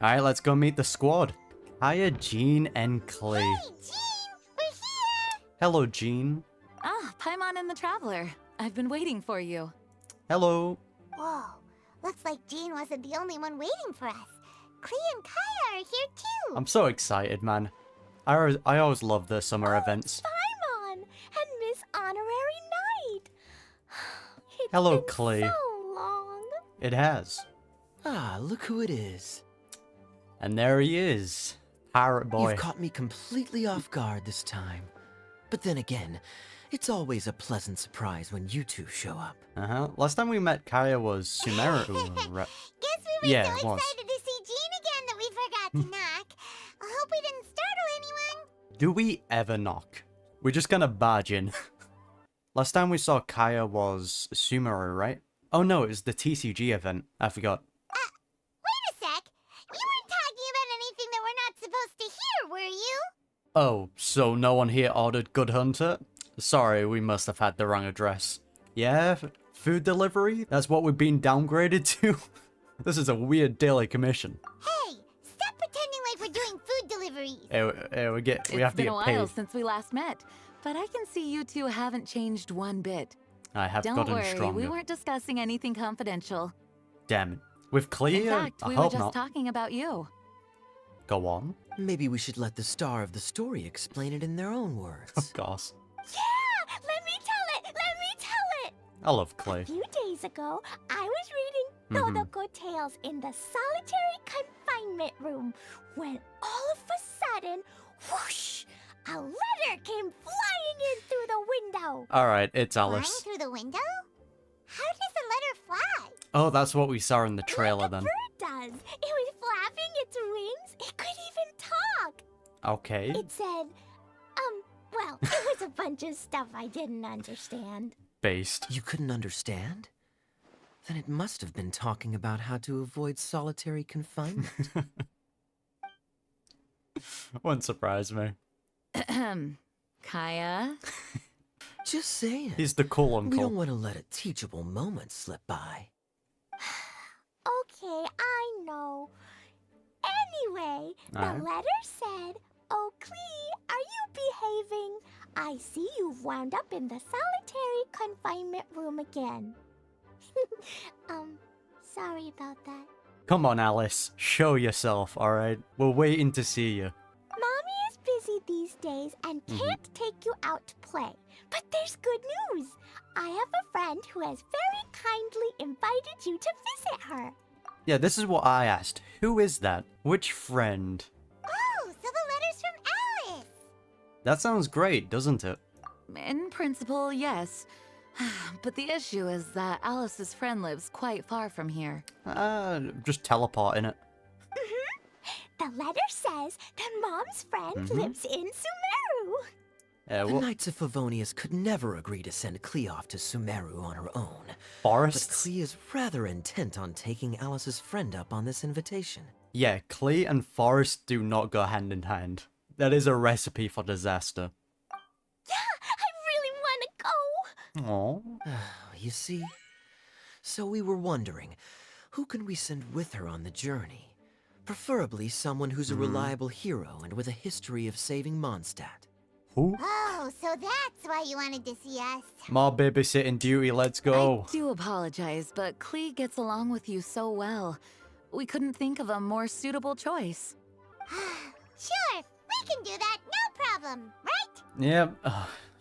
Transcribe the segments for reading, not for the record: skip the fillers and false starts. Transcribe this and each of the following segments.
Alright, let's go meet the squad. Hiya, Jean and Klee. Hey, Jean! We're here! Hello, Jean. Ah, Paimon and the Traveler. I've been waiting for you. Hello. Whoa, looks like Jean wasn't the only one waiting for us. Klee and Kaeya are here too! I'm so excited, man. I always love the summer events. Paimon and Miss Honorary Knight! It's Hello, been Klee. so long. It has. Ah, look who it is. And there he is. Pirate boy. You've caught me completely off guard this time. But then again, it's always a pleasant surprise when you two show up. Last time we met Kaeya was Sumeru. Guess we were Yeah, so it excited was. to see Jean again that we forgot to knock. I hope we didn't startle anyone. Do we ever knock? We're just gonna barge in. Last time we saw Kaeya was Sumeru, right? Oh no, it was the TCG event. I forgot. Wait a sec. You weren't talking about anything that we're not supposed to hear, were you? Oh, so no one here ordered Good Hunter? Sorry, we must have had the wrong address. Yeah, food delivery? That's what we've been downgraded to? This is a weird daily commission. Hey, stop pretending like we're doing food deliveries. We It's have to been get a while paid. since we last met, but I can see you two haven't changed one bit. I have Don't gotten worry, stronger. we weren't discussing anything confidential. Damn it. With Klee? In fact, I we were hope just not. talking about you. Go on. Maybe we should let the star of the story explain it in their own words. Of course. Yeah, let me tell it. Let me tell it. I love A Klee. few days ago, I was reading Todoko Tales in the solitary confinement room when all of a sudden, whoosh, a letter came flying in through the window. Alright, it's Flying Alice. through the window? How does a letter fly? Oh, that's what we saw in the trailer Like a then. bird does. It was flapping its wings. It could even talk. Okay. It said, well, it was a bunch of stuff I didn't understand. Based. You couldn't understand? Then it must have been talking about how to avoid solitary confinement. Wouldn't surprise me. Kaeya? Just saying. He's the cool We don't uncle. want to let a teachable moment slip by. Okay, I know. Anyway, Alright. the letter said, "Oh, Klee, are you behaving? I see you've wound up in the solitary confinement room again." Sorry about that. Come on, Alice. Show yourself, alright? We're waiting to see you. Mommy is busy these days and can't take you out to play. But there's good news. I have a friend who has very kindly invited you to visit her. Yeah, this is what I asked. Who is that? Which friend? Oh, so the letter's from Alice. That sounds great, doesn't it? In principle, yes. But the issue is that Alice's friend lives quite far from here. Just teleporting it. The letter says that Mom's friend lives in Sumeru. The What? Knights of Favonius could never agree to send Klee off to Sumeru on her own. But Forests? Klee is rather intent on taking Alice's friend up on this invitation. Yeah, Klee and Forest do not go hand in hand. That is a recipe for disaster. Yeah, I really want to go. Aww. You see? So we were wondering, who can we send with her on the journey? Preferably someone who's a reliable hero and with a history of saving Mondstadt. Who? Oh, so that's why you wanted to see us. More babysitting duty, let's go. I do apologize, but Klee gets along with you so well. We couldn't think of a more suitable choice. Sure, we can do that, no problem, right? Yep.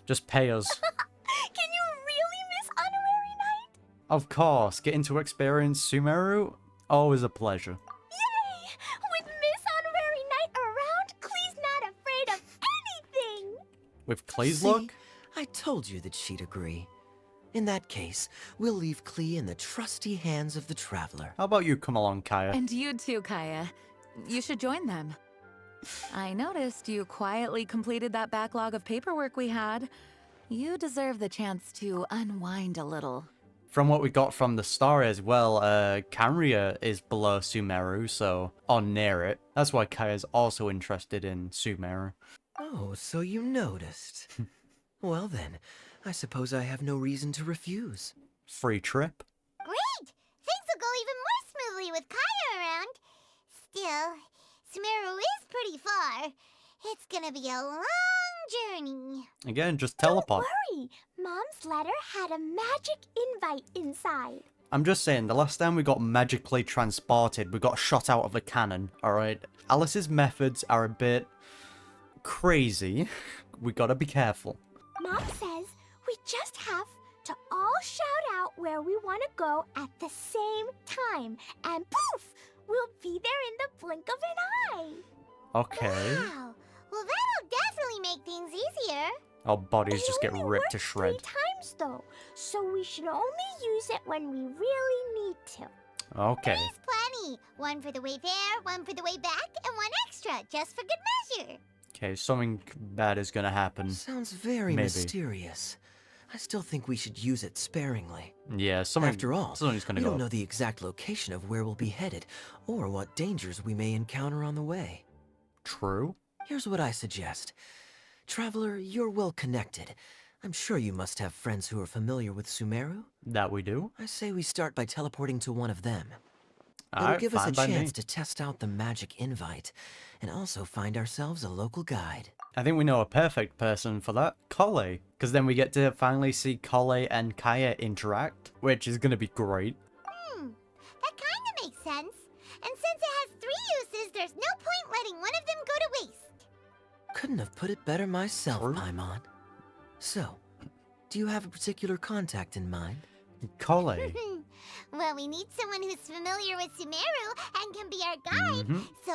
Just pay us. Can you really miss Honorary Knight? Of course, getting to experience Sumeru, always a pleasure. Yay! With Miss Honorary Knight around, Klee's not afraid of anything. With Klee's See? luck? I told you that she'd agree. In that case, we'll leave Klee in the trusty hands of the Traveler. How about you come along, Kaeya? And you too, Kaeya. You should join them. I noticed you quietly completed that backlog of paperwork we had. You deserve the chance to unwind a little. From what we got from the story as well, Canria is below Sumeru, so, or near it. That's why Kaeya's also interested in Sumeru. Oh, so you noticed. Well then, I suppose I have no reason to refuse. Free trip? Great! Things will go even more smoothly with Kaeya around. Still, Sumeru is pretty far. It's gonna be a long journey. Again, just teleport. Don't worry, Mom's letter had a magic invite inside. I'm just saying, the last time we got magically transported, we got shot out of a cannon, alright? Alice's methods are a bit crazy. We gotta be careful. Mom says we just have to all shout out where we want to go at the same time. And poof! We'll be there in the blink of an eye. Okay. Wow. Well, that'll definitely make things easier. Our bodies It just get only ripped to works shreds. 3 times, though. So we should only use it when we really need to. Okay. There's plenty. One for the way there, one for the way back, and one extra, just for good measure. Okay, something bad is gonna happen. Sounds very Maybe. mysterious. I still think we should use it sparingly. Yeah, something. After all, something's gonna we go. don't know the exact location of where we'll be headed, or what dangers we may encounter on the way. True. Here's what I suggest. Traveler, you're well connected. I'm sure you must have friends who are familiar with Sumeru. That we do. I say we start by teleporting to one of them. It'll Alright, give us a fine by me. chance to test out the magic invite, and also find ourselves a local guide. I think we know a perfect person for that. Collei. Because then we get to finally see Collei and Kaeya interact, which is gonna be great. That kind of makes sense. And since it has 3 uses, there's no point letting one of them go to waste. Couldn't have put it better myself, True. Paimon. So, do you have a particular contact in mind? Collei. Well, we need someone who's familiar with Sumeru and can be our guide. Mhm. So,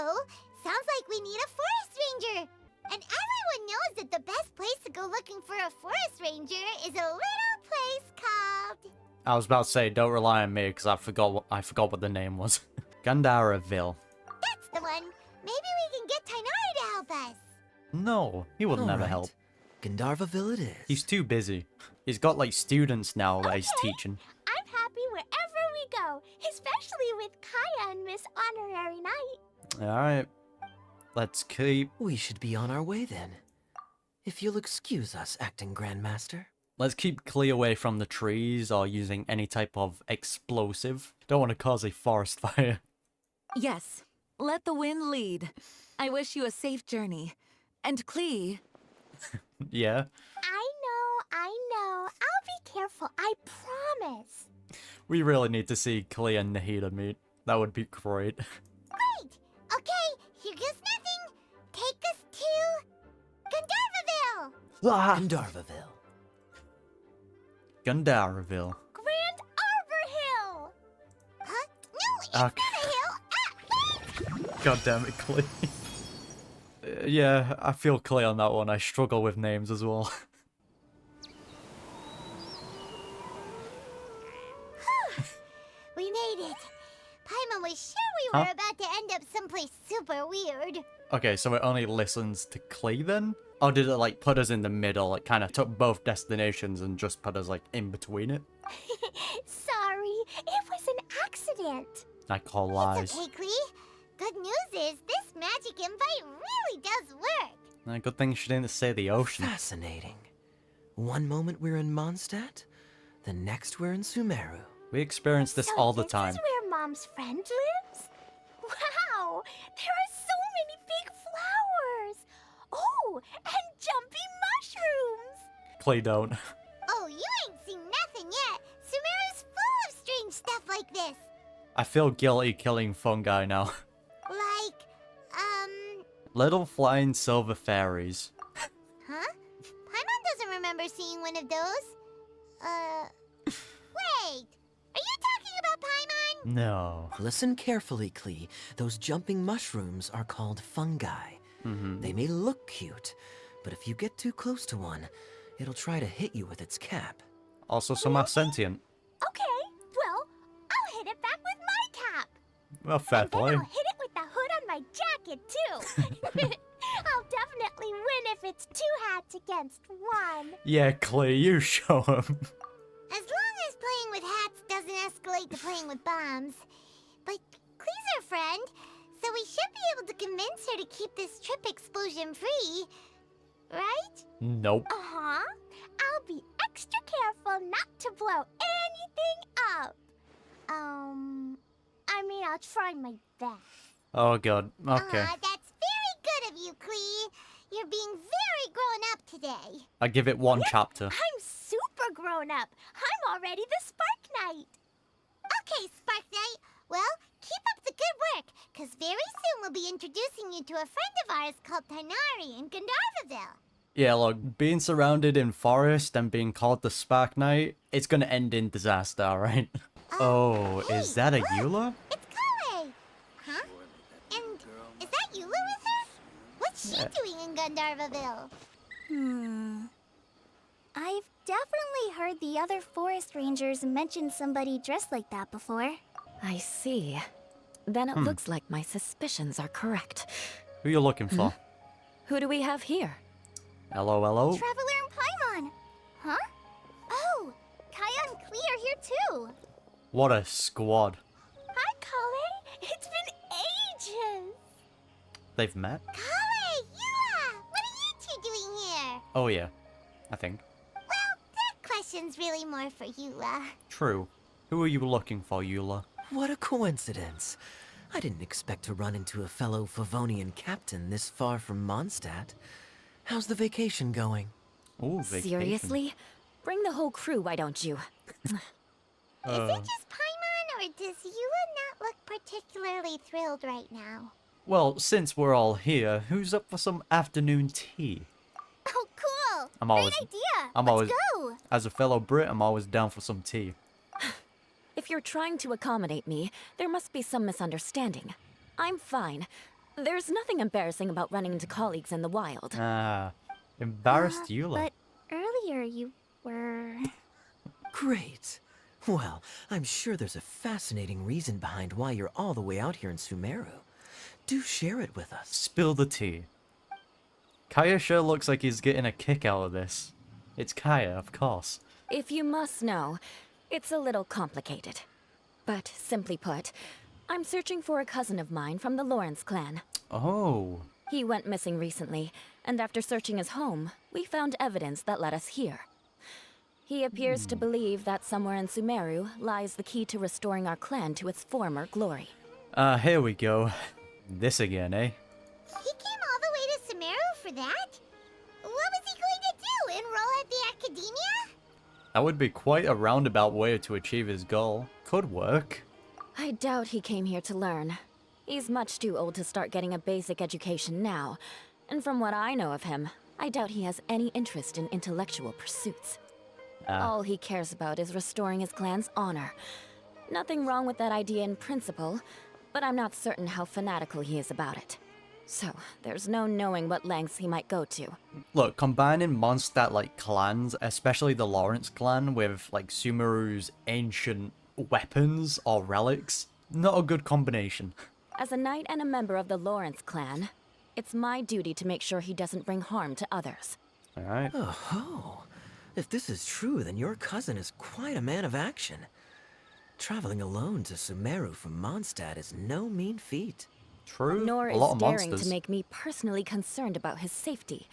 sounds like we need a forest ranger. And everyone knows that the best place to go looking for a forest ranger is a little place called... I was about to say, don't rely on me because I forgot what the name was. Gandaraville. That's the one. Maybe we can get Tainari to help us. No, he would All never right. help. Gandharvaville it is. He's too busy. He's got like students now that he's Okay. teaching. I'm happy wherever we go, especially with Kaeya and Miss Honorary Knight. Alright. Let's keep We should be on our way then. If you'll excuse us, Acting Grandmaster. Klee away from the trees or using any type of explosive. Don't want to cause a forest fire. Yes, let the wind lead. I wish you a safe journey. And Klee, Yeah. I know. I'll be careful, I promise. We really need to see Klee and Nahida meet. That would be great. Great! Okay, here goes nothing. Take us to... Gandharvaville! Gandharvaville. Gandaraville. Grand Arbor Hill! Huh? No, it's Okay. not a hill! Ah! God damn it, Klee. Yeah, I feel Klee on that one. I struggle with names as well. We made it. Paimon was sure we were Huh? about to end up someplace super weird. Okay, so it only listens to Klee then? Or did it like put us in the middle? It kind of took both destinations and just put us like in between it? Sorry, it was an accident. I call lies. It's okay, Klee. Good news is this magic invite really does work. Good thing she didn't say the ocean. Fascinating. One moment we're in Mondstadt, the next we're in Sumeru. We experience this So all the this time. is where Mom's friend lives? Wow, there are so many big flowers. Oh, and jumpy mushrooms. Klee don't. Oh, you ain't seen nothing yet. Sumeru's full of strange stuff like this. I feel guilty killing fungi now. Like, Little flying silver fairies. huh? Paimon doesn't remember seeing one of those. Wait. Are you talking about Paimon? No. Listen carefully, Klee. Those jumping mushrooms are called fungi. Mm-hmm. They may look cute, but if you get too close to one, it'll try to hit you with its cap. Also, some are sentient. Okay, well, I'll hit it back with my cap. Well, fair And then play. I'll hit it with the hood on my jacket, too. I'll definitely win if it's 2 hats against 1. Yeah, Klee, you show him. As long as playing with hats doesn't escalate to playing with bombs. But Klee's our friend, so we should be able to convince her to keep this trip explosion-free. Right? Nope. Uh-huh. I'll be extra careful not to blow anything up. I mean, I'll try my best. Oh god. Okay. Aw, that's very good of you, Klee. You're being very grown up today. I give it one chapter. I'm super grown up. I'm already the Spark Knight. Okay, Spark Knight. Well, keep up the good work, because very soon we'll be introducing you to a friend of ours called Tighnari in Gandharvaville. Yeah, look, being surrounded in forest and being called the Spark Knight, it's gonna end in disaster, alright? Oh, hey, is that a look, Eula? It's Collei. Huh? And is that Eula with her? What's she doing in Gandharvaville? I've definitely heard the other forest rangers mention somebody dressed like that before. I see. Then it looks like my suspicions are correct. Who you looking for? Who do we have here? Hello, hello? Traveler and Paimon. Huh? Oh, Kaeya and Klee are here too. What a squad. Hi, Collei. It's been ages. They've met? Collei, Eula, what are you two doing here? Oh yeah, I think. Well, that question's really more for Eula. True. Who are you looking for, Eula? What a coincidence. I didn't expect to run into a fellow Favonian captain this far from Mondstadt. How's the vacation going? Oh, vacation. Seriously? Bring the whole crew, why don't you? Is it just Paimon, or does Eula not look particularly thrilled right now? Well, since we're all here, who's up for some afternoon tea? Oh, cool! I'm always- Great idea! I'm Let's always- go! As a fellow Brit, I'm always down for some tea. If you're trying to accommodate me, there must be some misunderstanding. I'm fine. There's nothing embarrassing about running into colleagues in the wild. Ah, embarrassed Eula. But earlier you were... Great. Well, I'm sure there's a fascinating reason behind why you're all the way out here in Sumeru. Do share it with us. Spill the tea. Kaeya sure looks like he's getting a kick out of this. It's Kaeya, of course. If you must know, it's a little complicated. But simply put, I'm searching for a cousin of mine from the Lawrence clan. Oh. He went missing recently, and after searching his home, we found evidence that led us here. He appears to believe that somewhere in Sumeru lies the key to restoring our clan to its former glory. Here we go. This again, eh? He came all the way to Sumeru for that? What was he going to do? Enroll at the academia? That would be quite a roundabout way to achieve his goal. Could work. I doubt he came here to learn. He's much too old to start getting a basic education now. And from what I know of him, I doubt he has any interest in intellectual pursuits. All he cares about is restoring his clan's honor. Nothing wrong with that idea in principle, but I'm not certain how fanatical he is about it. So, there's no knowing what lengths he might go to. Look, combining Mondstadt-like clans, especially the Lawrence clan, with, like, Sumeru's ancient weapons or relics, not a good combination. As a knight and a member of the Lawrence clan, it's my duty to make sure he doesn't bring harm to others. Alright. Oh, if this is true, then your cousin is quite a man of action. Traveling alone to Sumeru from Mondstadt is no mean feat. True. Nor a lot is of daring monsters. to make me personally concerned about his safety.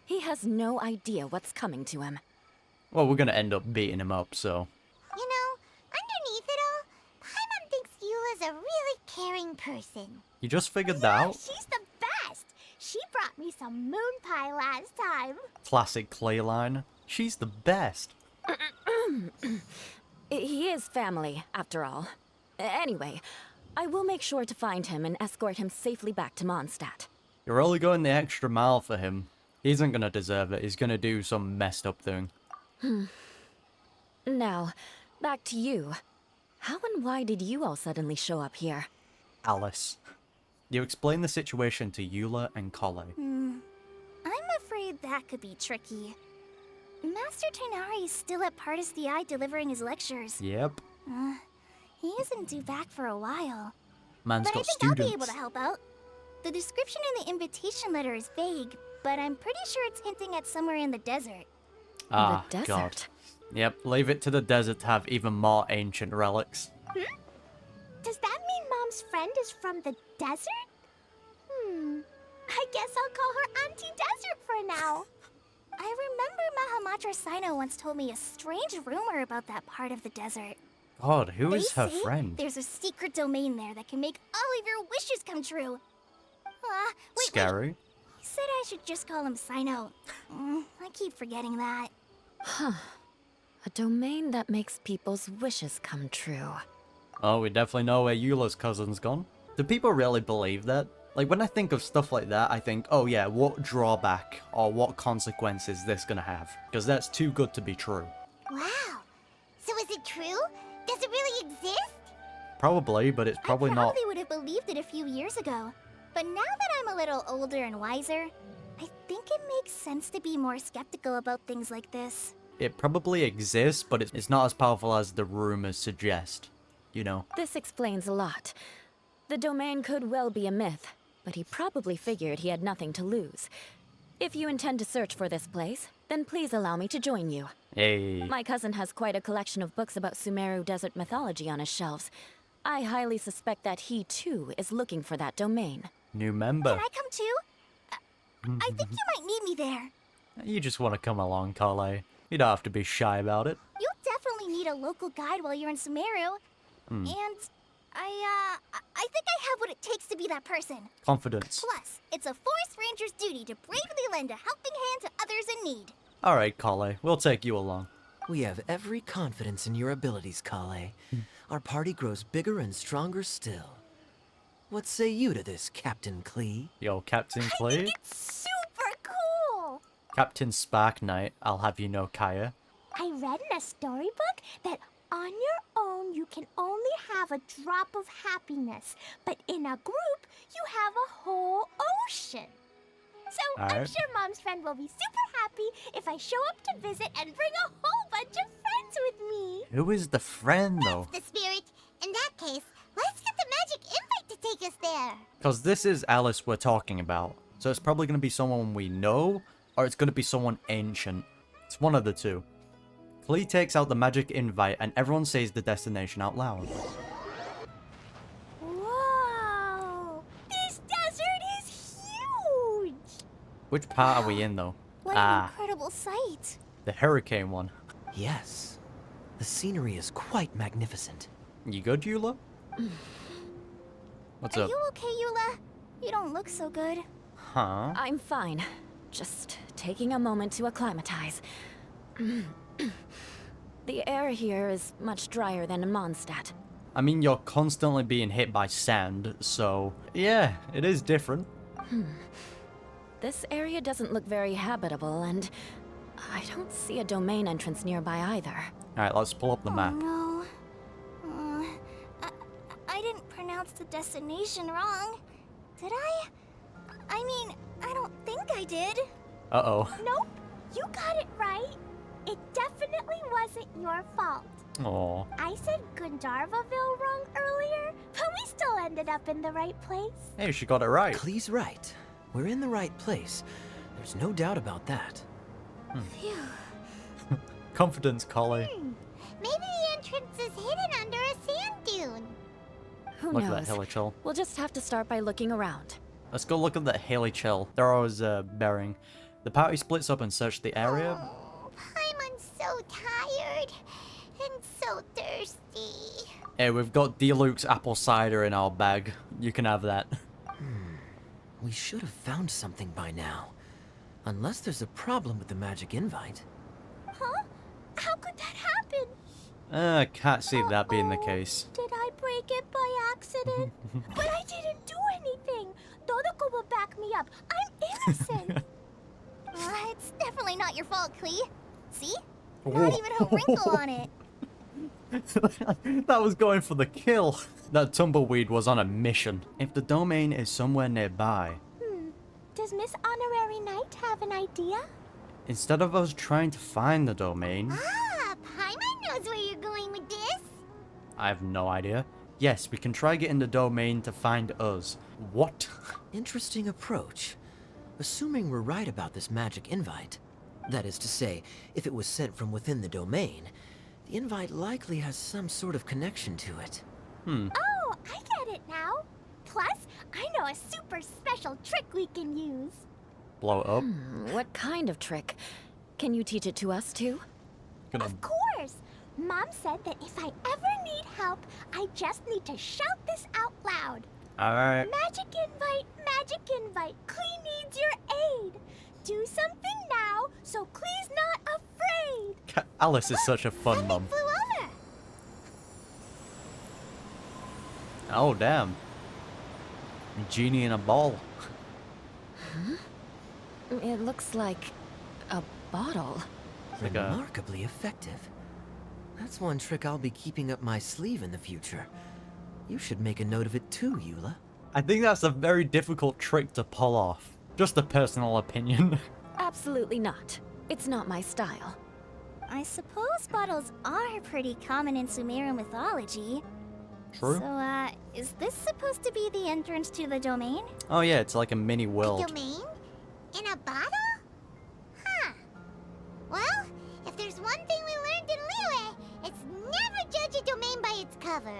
He has no idea what's coming to him. Well, we're gonna end up beating him up, so... You know, underneath it all, Paimon thinks Eula's a really caring person. You just figured that Yeah, out? she's the best. She brought me some moon pie last time. Classic Klee line. She's the best. He is family, after all. Anyway, I will make sure to find him and escort him safely back to Mondstadt. You're really going the extra mile for him. He isn't gonna deserve it. He's gonna do some messed up thing. Now, back to you. How and why did you all suddenly show up here? Alice. You explain the situation to Eula and Collei. I'm afraid that could be tricky. Master Tighnari is still at Eye delivering his lectures. Yep. He isn't due back for a while. Man's But I got think students. I'll be able to help out. The description in the invitation letter is vague, but I'm pretty sure it's hinting at somewhere in the desert. Ah, the desert. God. Yep, leave it to the desert to have even more ancient relics. Does that mean Mom's friend is from the desert? I guess I'll call her Auntie Desert for now. I remember Mahamatra Sino once told me a strange rumor about that part of the desert. God, who They is her say friend? there's a secret domain there that can make all of your wishes come true. Wait. Scary. He said I should just call him Sino. I keep forgetting that. A domain that makes people's wishes come true. Oh, we definitely know where Eula's cousin's gone. Do people really believe that? Like, when I think of stuff like that, I think, oh yeah, what drawback or what consequence is this gonna have? Because that's too good to be true. Wow. So is it true? Does it really exist? Probably, but it's probably I not. probably would have believed it a few years ago. But now that I'm a little older and wiser, I think it makes sense to be more skeptical about things like this. It probably exists, but it's not as powerful as the rumors suggest. You know? This explains a lot. The domain could well be a myth, but he probably figured he had nothing to lose. If you intend to search for this place, then please allow me to join you. Hey. My cousin has quite a collection of books about Sumeru desert mythology on his shelves. I highly suspect that he, too, is looking for that domain. New member. Can I come too? I think you might need me there. You just want to come along, Collei. You don't have to be shy about it. You'll definitely need a local guide while you're in Sumeru. And I think I have what it takes to be that person. Confidence. Plus, it's a forest ranger's duty to bravely lend a helping hand to others in need. Alright, Collei. We'll take you along. We have every confidence in your abilities, Collei. Our party grows bigger and stronger still. What say you to this, Captain Klee? Yo, Captain I Klee? think it's super cool. Captain Spark Knight, I'll have you know, Kaeya. I read in a storybook that on your own you can only have a drop of happiness, but in a group you have a whole ocean. So I'm Alright. sure Mom's friend will be super happy if I show up to visit and bring a whole bunch of friends with me. Who is the friend, though? The spirit. In that case, let's get the magic invite to take us there. Because this is Alice we're talking about. So it's probably going to be someone we know, or it's going to be someone ancient. It's one of the two. Klee takes out the magic invite, and everyone says the destination out loud. Whoa! This desert is huge! Which part are we in, though? What an incredible sight. The hurricane one. Yes. The scenery is quite magnificent. You good, Eula? What's Are up? you okay, Eula? You don't look so good. Huh? I'm fine. Just taking a moment to acclimatize. The air here is much drier than in Mondstadt. I mean, you're constantly being hit by sand, so... Yeah, it is different. This area doesn't look very habitable, and I don't see a domain entrance nearby either. Alright, let's pull up the map. Oh no. I didn't pronounce the destination wrong. Did I? I mean, I don't think I did. Uh-oh. Nope. You got it right. It definitely wasn't your fault. Aw. I said Gundarvaville wrong earlier, but we still ended up in the right place. Hey, she got it right. Klee's right. We're in the right place. There's no doubt about that. Phew. Confidence, Collei. Maybe the entrance is hidden under a sand dune. Who Look at knows? that hilly chill. We'll just have to start by looking around. Let's go look at that hilly chill. They're always bearing. The party splits up and search the area. Oh, Paimon's so tired and so thirsty. Hey, we've got Deluxe apple cider in our bag. You can have that. We should have found something by now. Unless there's a problem with the magic invite. Huh? How could that happen? I can't see that being the Uh-oh. case. Did I break it by accident? But I didn't do anything. Dodoko will back me up. I'm innocent. It's definitely not your fault, Klee. See? Not even a wrinkle on it. That was going for the kill. That tumbleweed was on a mission. If the domain is somewhere nearby, Does Miss Honorary Knight have an idea? instead of us trying to find the domain, Paimon knows where you're going with this. I have no idea. Yes, we can try getting the domain to find us. What? Interesting approach. Assuming we're right about this magic invite, that is to say, if it was sent from within the domain, the invite likely has some sort of connection to it. Oh, I get it now. Plus, I know a super special trick we can use. Blow it up? What kind of trick? Can you teach it to us too? Gonna... Of course. Mom said that if I ever need help, I just need to shout this out loud. Alright. Magic invite, Klee needs your aid. Do something now so Klee's not afraid. Alice is such a fun Something mum. flew over. Oh, damn. Genie in a ball. It looks like a bottle. Like a... Remarkably effective. That's one trick I'll be keeping up my sleeve in the future. You should make a note of it too, Eula. I think that's a very difficult trick to pull off. Just a personal opinion. Absolutely not. It's not my style. I suppose bottles are pretty common in Sumerian mythology. True. So, is this supposed to be the entrance to the domain? Oh yeah, it's like a mini world. Domain? In a bottle? Huh. Well, if there's one thing we learned in Liyue, it's never judge a domain by its cover.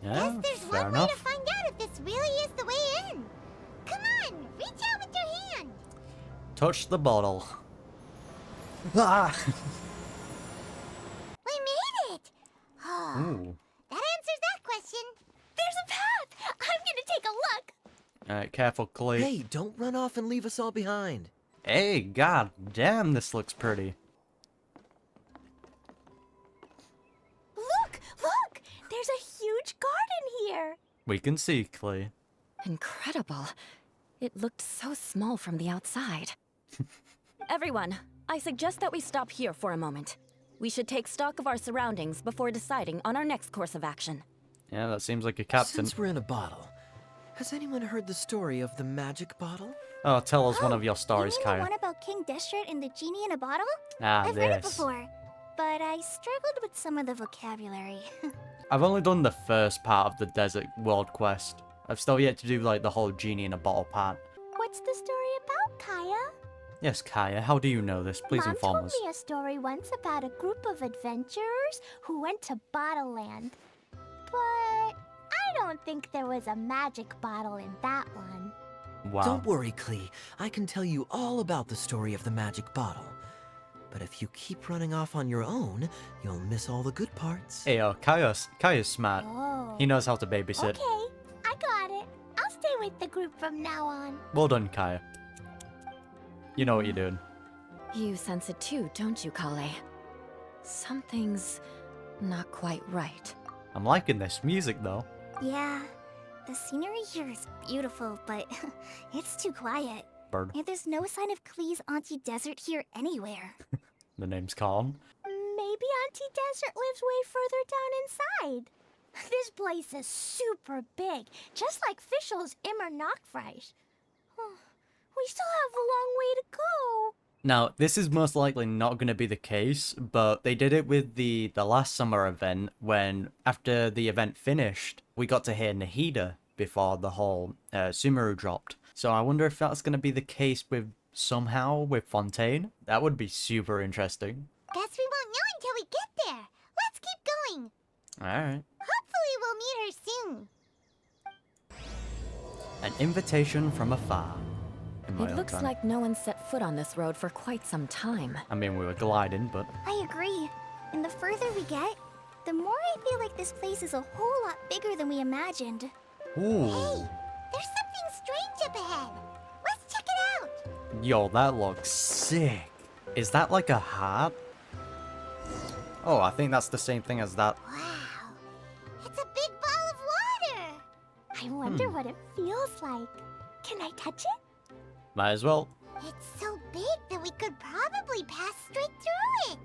Yeah, Guess there's fair one way enough. to find out if this really is the way in. Come on, reach out with your hand. Touch the bottle. Ah! We made it. Oh, Ooh. that answers that question. There's a path. I'm gonna take a look. Alright, careful, Klee. Hey, don't run off and leave us all behind. Hey, god damn, this looks pretty. Look, look. There's a huge garden here. We can see, Klee. Incredible. It looked so small from the outside. Everyone, I suggest that we stop here for a moment. We should take stock of our surroundings before deciding on our next course of action. Yeah, that seems like a captain. Since we're in a bottle, has anyone heard the story of the magic bottle? Oh, tell us one of your stories, You mean the Kaeya. one about King Destret and the genie in a bottle? Ah, I've read it this. before, but I struggled with some of the vocabulary. I've only done the first part of the Desert World quest. I've still yet to do, like, the whole genie in a bottle part. What's the story about, Kaeya? Yes, Kaeya, how do you know this? Please Mom inform told us. me a story once about a group of adventurers who went to Bottle Land. But I don't think there was a magic bottle in that one. Wow. Don't worry, Klee. I can tell you all about the story of the magic bottle. But if you keep running off on your own, you'll miss all the good parts. Hey, Kaeya's smart. Oh. He knows how to babysit. Okay, I got it. I'll stay with the group from now on. Well done, Kaeya. You know what you're doing. You sense it too, don't you, Collei? Something's not quite right. I'm liking this music, though. Yeah, the scenery here is beautiful, but it's too quiet. Bird. And there's no sign of Klee's Auntie Desert here anywhere. The name's Calm. Maybe Auntie Desert lives way further down inside. This place is super big, just like Fischl's Immer Nachtreich. We still have a long way to go. Now, this is most likely not going to be the case, but they did it with the last summer event when, after the event finished, we got to hear Nahida before the whole Sumeru dropped. So I wonder if that's going to be the case with Fontaine. That would be super interesting. Guess we won't know until we get there. Let's keep going. Alright. Hopefully we'll meet her soon. An invitation from afar. In my It own looks time. like no one set foot on this road for quite some time. I mean, we were gliding, but... I agree. And the further we get, the more I feel like this place is a whole lot bigger than we imagined. Ooh. Hey, there's something strange up ahead. Let's check it out. Yo, that looks sick. Is that like a heart? Oh, I think that's the same thing as that. Wow, it's a big ball of water. I wonder what it feels like. Can I touch it? Might as well. It's so big that we could probably pass straight through it.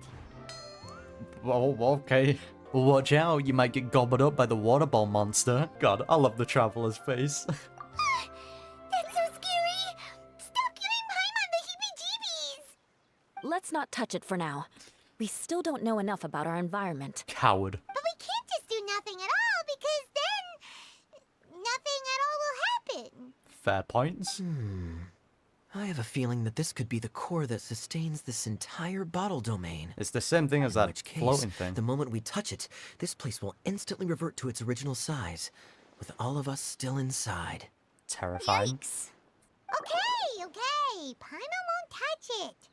Oh, okay. Well, watch out, you might get gobbled up by the water ball monster. God, I love the traveler's face. That's so scary. Stop giving Paimon the heebie-jeebies. Let's not touch it for now. We still don't know enough about our environment. Coward. But we can't just do nothing at all because then nothing at all will happen. Fair points. I have a feeling that this could be the core that sustains this entire bottle domain. It's the same thing as In that which case, floating thing. the moment we touch it, this place will instantly revert to its original size, with all of us still inside. Terrifying. Yikes. Okay. Paimon won't touch it.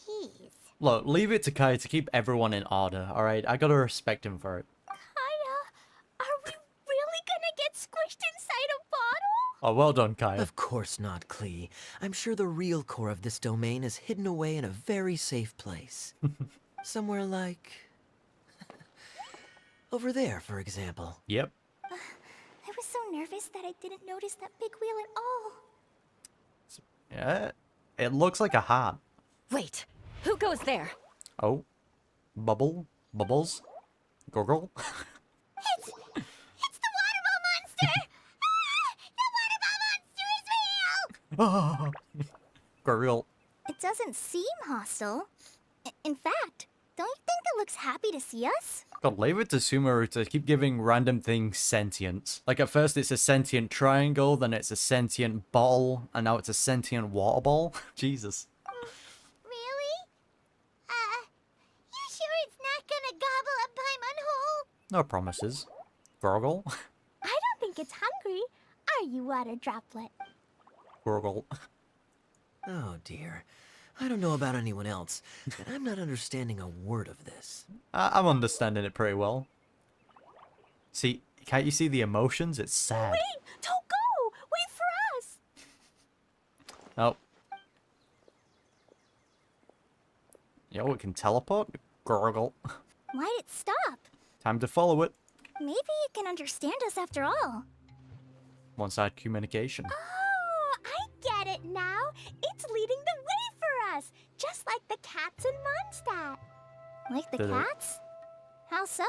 Jeez. Look, leave it to Kaeya to keep everyone in order, alright? I gotta respect him for it. Kaeya, are we really gonna get squished inside a bottle? Oh, well done, Kaeya. Of course not, Klee. I'm sure the real core of this domain is hidden away in a very safe place. Somewhere like... over there, for example. Yep. I was so nervous that I didn't notice that big wheel at all. Yeah, it looks like a heart. Wait, who goes there? Oh. Bubbles? Gurgle? It's the waterball monster! The waterball monster is real! Gurgle. It doesn't seem hostile. In fact, don't you think it looks happy to see us? God, leave it to Sumeru to keep giving random things sentience. Like, at first it's a sentient triangle, then it's a sentient bottle, and now it's a sentient water ball. Jesus. Really? You sure it's not gonna gobble up Paimon whole? No promises. Gurgle? I don't think it's hungry. Are you, water droplet? Gurgle. Oh dear. I don't know about anyone else, but I'm not understanding a word of this. I'm understanding it pretty well. See, can't you see the emotions? It's sad. Wait! Don't go! Wait for us! Oh. Yo, it can teleport? Gurgle. Why'd it stop? Time to follow it. Maybe it can understand us after all. One-side communication. Oh, I get it now. It's leading the way for us, just like the cats in Mondstadt. Like the Did it? cats? How so?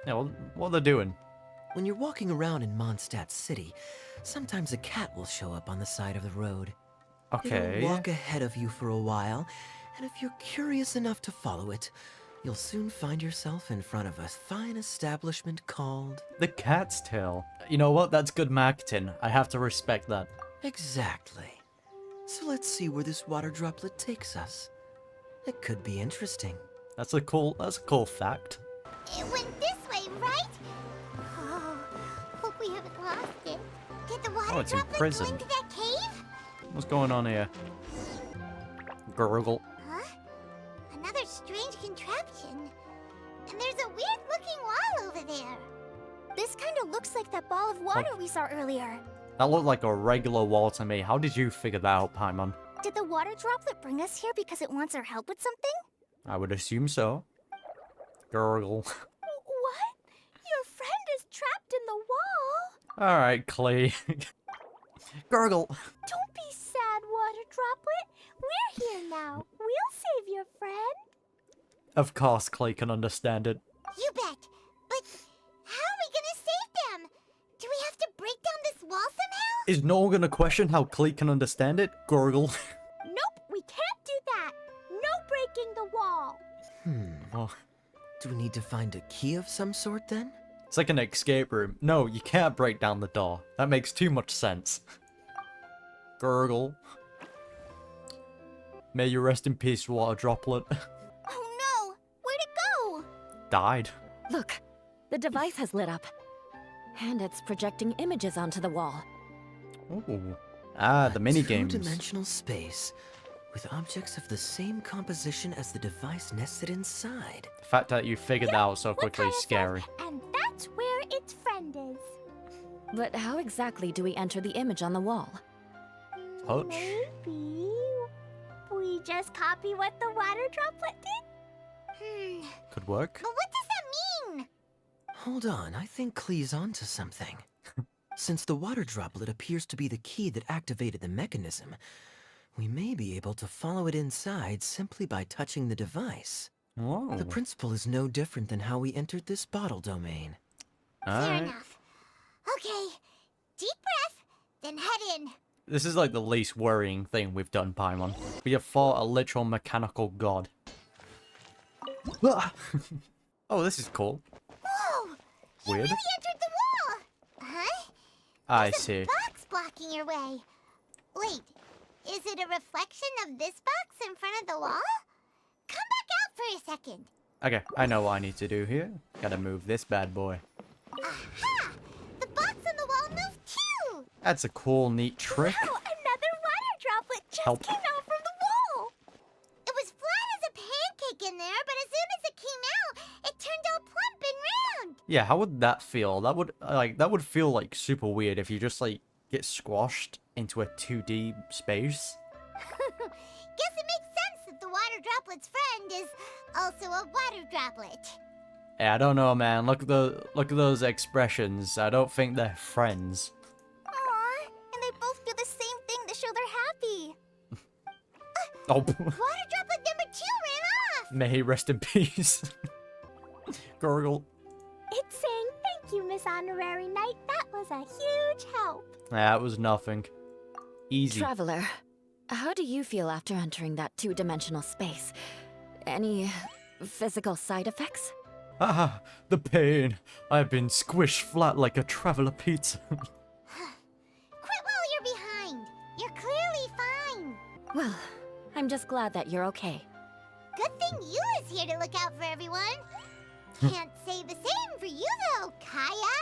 Yeah, well, what are they doing? When you're walking around in Mondstadt City, sometimes a cat will show up on the side of the road. Okay. It'll walk ahead of you for a while, and if you're curious enough to follow it, you'll soon find yourself in front of a fine establishment called... The cat's tail. You know what? That's good marketing. I have to respect that. Exactly. So let's see where this water droplet takes us. It could be interesting. That's a cool fact. It went this way, right? Oh, hope we haven't lost it. Did the water Oh, it's droplet go imprisoned. into that cave? What's going on here? Gurgle. Huh? Another strange contraption. And there's a weird-looking wall over there. This kind of looks like that ball of water we saw earlier. That looked like a regular wall to me. How did you figure that out, Paimon? Did the water droplet bring us here because it wants our help with something? I would assume so. Gurgle. What? Your friend is trapped in the wall? Alright, Klee. Gurgle. Don't be sad, water droplet. We're here now. We'll save your friend. Of course Klee can understand it. You bet. But how are we gonna save them? Do we have to break down this wall somehow? Is no one gonna question how Klee can understand it? Gurgle. Nope, we can't do that. No breaking the wall. Oh, Do we need to find a key of some sort then? it's like an escape room. No, you can't break down the door. That makes too much sense. Gurgle. May you rest in peace, water droplet. Oh no! Where'd it go? Died. Look, the device has lit up. And it's projecting images onto the wall. Ooh. Ah, the mini games. Two-dimensional space with objects of the same composition as the device nested inside. The fact that you figured that out so What quickly Kaeya is said, scary. And that's where its friend is. But how exactly do we enter the image on the wall? Touch. Maybe we just copy what the water droplet did? Could work. But what does that mean? Hold on, I think Klee's onto something. Since the water droplet appears to be the key that activated the mechanism, we may be able to follow it inside simply by touching the device. Whoa. The principle is no different than how we entered this bottle domain. Fair Alright. enough. Okay, deep breath, then head in. This is like the least worrying thing we've done, Paimon. We have fought a literal mechanical god. Ah! Oh, this is cool. Whoa! You Weird. really entered the wall! Huh? I There's see. a box blocking your way. Wait, is it a reflection of this box in front of the wall? Come back out for a second. Okay, I know what I need to do here. Gotta move this bad boy. Aha! The box on the wall moved too! That's a cool, neat trick. Wow, another water droplet just Help. came out from the wall! It was flat as a pancake Yeah, how would that feel? That would feel like super weird if you just like get squashed into a 2D space. Guess it makes sense that the water droplet's friend is also a water droplet. Yeah, I don't know, man. Look at those expressions. I don't think they're friends. Aww, and they both do the same thing to show they're happy. Oh, Water droplet number 2 ran off! may he rest in peace. Gurgle. It's saying thank you, Miss Honorary Knight. That was a huge help. That was nothing. Easy. Traveler, how do you feel after entering that two-dimensional space? Any physical side effects? Ah, the pain. I've been squished flat like a traveler pizza. Quit while you're behind. You're clearly fine. Well, I'm just glad that you're okay. Good thing Eula's here to look out for everyone. Can't say the same for you though, Kaeya.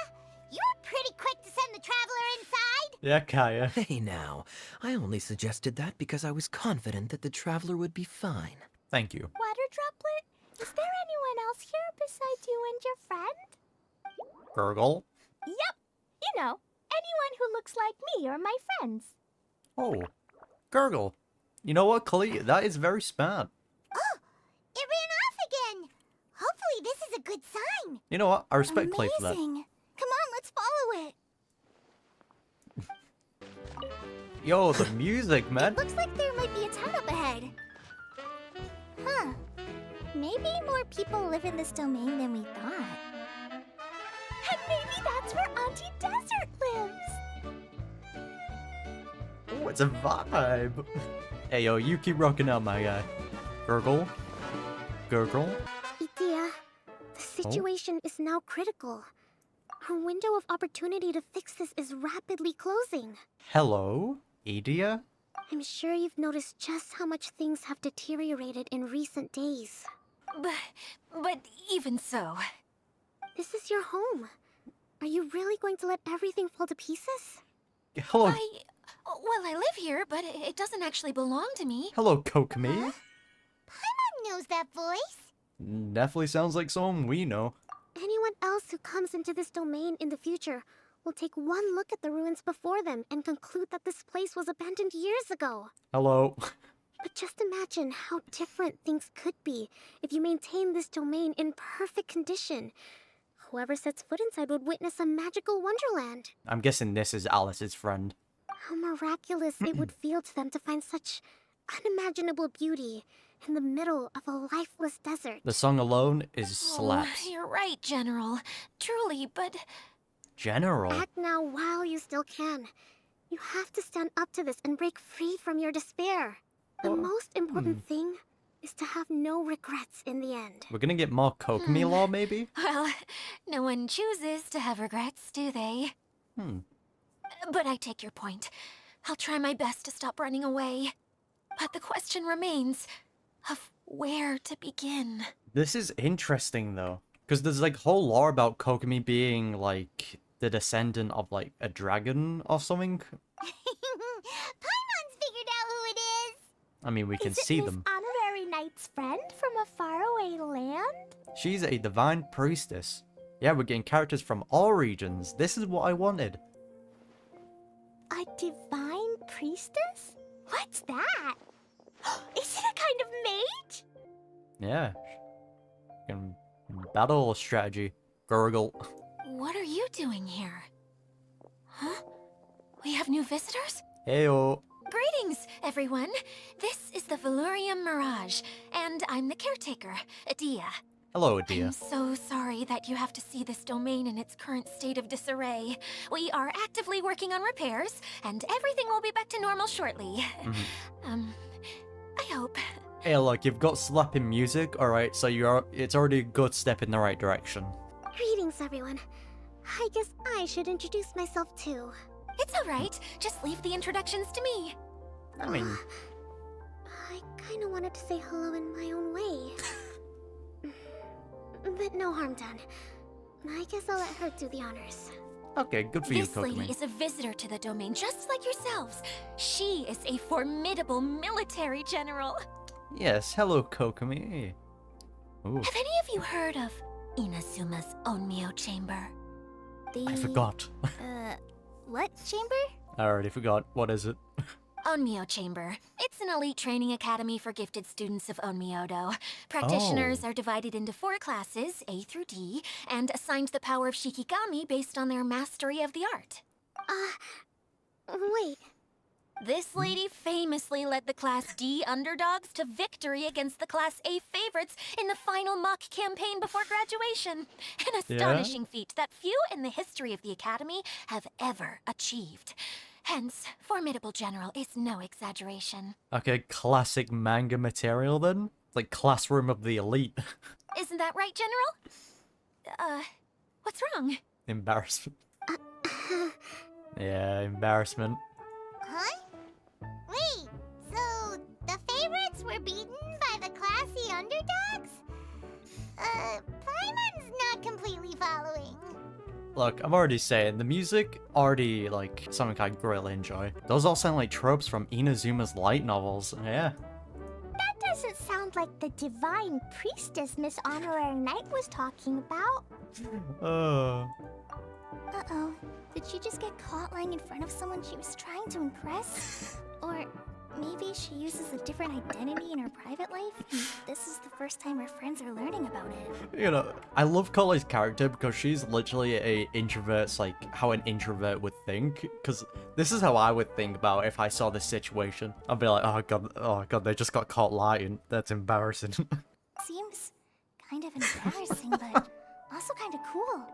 You were pretty quick to send the traveler inside. Yeah, Kaeya. Hey now, I only suggested that because I was confident that the traveler would be fine. Thank you. Water droplet, is there anyone else here besides you and your friend? Gurgle. Yep. You know, anyone who looks like me or my friends. Oh, Gurgle. You know what, Klee? That is very smart. Oh, it ran off again. Hopefully this is a good sign. You know what? I respect Klee for that. Amazing. Come on, let's follow it. Yo, the music, man. Looks like there might be a town up ahead. Huh. Maybe more people live in this domain than we thought. And maybe that's where Auntie Desert lives. Oh, it's a vibe. Hey, yo, you keep rocking out, my guy. Gurgle. Gurgle. Idyia, the situation is now critical. Our window of opportunity to fix this is rapidly closing. Hello, Idyia? I'm sure you've noticed just how much things have deteriorated in recent days. But even so, This is your home. Are you really going to let everything fall to pieces? Hello. well, I live here, but it doesn't actually belong to me. Hello, Kokomi. Paimon knows that voice. Definitely sounds like someone we know. Anyone else who comes into this domain in the future will take one look at the ruins before them and conclude that this place was abandoned years ago. Hello. But just imagine how different things could be if you maintain this domain in perfect condition. Whoever sets foot inside would witness a magical wonderland. I'm guessing this is Alice's friend. How miraculous it would feel to them to find such unimaginable beauty in the middle of a lifeless desert. The song alone is slaps. Oh, you're right, General. Truly, but General. Act now while you still can. You have to stand up to this and break free from your despair. The most important thing is to have no regrets in the end. We're gonna get more Kokomi law, maybe? well, no one chooses to have regrets, do they? But I take your point. I'll try my best to stop running away. But the question remains of where to begin. This is interesting, though. Because there's, like, whole lore about Kokomi being, like, the descendant of, like, a dragon or something. Paimon's figured out who it is. I mean, we can Is it see Miss them. Honorary Knight's friend from a faraway land? She's a divine priestess. Yeah, we're getting characters from all regions. This is what I wanted. A divine priestess? What's that? Is it a kind of mage? Yeah. Can battle strategy. Gurgle. What are you doing here? Huh? We have new visitors? Heyo. Greetings, everyone. This is the Veluriyam Mirage, and I'm the caretaker, Idyia. Hello, I'm Idyia. so sorry that you have to see this domain in its current state of disarray. We are actively working on repairs, and everything will be back to normal shortly. I hope. Hey, look, you've got slapping music, alright, so it's already a good step in the right direction. Greetings, everyone. I guess I should introduce myself too. It's all right. Just leave the introductions to me. I mean, I kinda wanted to say hello in my own way. But no harm done. I guess I'll let her do the honors. okay, good for you, This lady Kokomi. is a visitor to the domain, just like yourselves. She is a formidable military general. Yes, hello, Kokomi. Ooh. Have any of you heard of Inazuma's Onmyo chamber. I forgot. What chamber? I already forgot. What is it? Onmyo Chamber. It's an elite training academy for gifted students of Onmyodo. Practitioners are divided into 4 classes, A through D, and assigned the power of Shikigami based on their mastery of the art. Wait. This lady famously led the Class D underdogs to victory against the Class A favorites in the final mock campaign before graduation. An astonishing feat that few in the history of the academy have ever achieved. Hence, formidable general is no exaggeration. Okay, classic manga material then? Like classroom of the elite. Isn't that right, General? What's wrong? Embarrassment. Yeah, embarrassment. Huh? Wait, so the favorites were beaten by the classy underdogs? Paimon's not completely following. Look, I'm already saying, the music, already, like, something I greatly enjoy. Those all sound like tropes from Inazuma's light novels, yeah. That doesn't sound like the divine priestess Miss Honorary Knight was talking about. Uh-oh. Did she just get caught lying in front of someone she was trying to impress? Or maybe she uses a different identity in her private life, and this is the first time her friends are learning about it. You know, I love Collei's character because she's literally a introvert's like how an introvert would think. Because this is how I would think about if I saw this situation. I'd be like, oh god, they just got caught lying. That's embarrassing. Seems kind of embarrassing, but also kind of cool.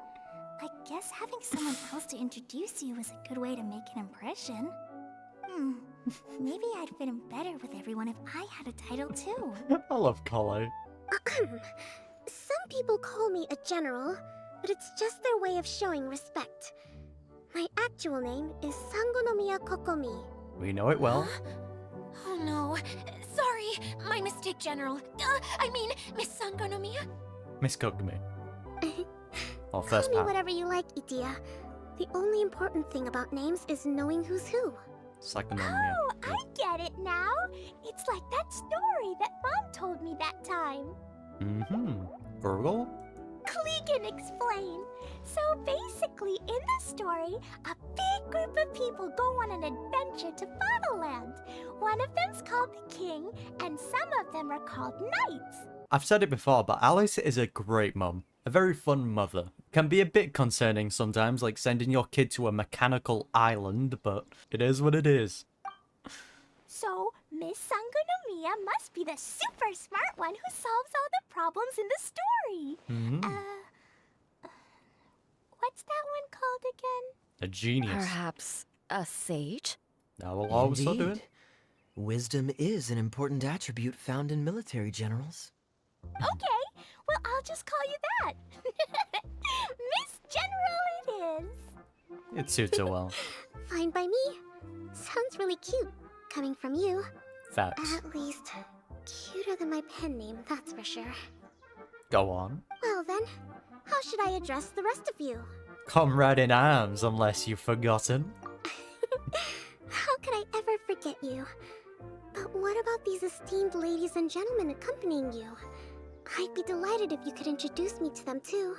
I guess having someone else to introduce you is a good way to make an impression. Maybe I'd fit in better with everyone if I had a title too. I love Collei. Some people call me a general, but it's just their way of showing respect. My actual name is Sangonomiya Kokomi. We know it well. Oh no. Sorry, my mistake, General. I mean, Miss Sangonomiya. Miss Kokomi. Oh, Call first me part. whatever you like, Idyia. The only important thing about names is knowing who's who. Psychonomia. Oh, I get it now. It's like that story that Mom told me that time. Gurgle? Klee can explain. So basically, in the story, a big group of people go on an adventure to Bottleland. One of them's called the King, and some of them are called Knights. I've said it before, but Alice is a great mum. A very fun mother. Can be a bit concerning sometimes, like sending your kid to a mechanical island, but it is what it is. So, Miss Sangonomiya must be the super smart one who solves all the problems in the story. What's that one called again? A genius. Perhaps a sage? Now we'll always do it. Indeed. Wisdom is an important attribute found in military generals. Okay, well, I'll just call you that. Miss General it is. It suits her well. Fine by me. Sounds really cute, coming from you. Facts. At least, cuter than my pen name, that's for sure. Go on. Well then, how should I address the rest of you? Comrade in arms, unless you've forgotten. How could I ever forget you? But what about these esteemed ladies and gentlemen accompanying you? I'd be delighted if you could introduce me to them too.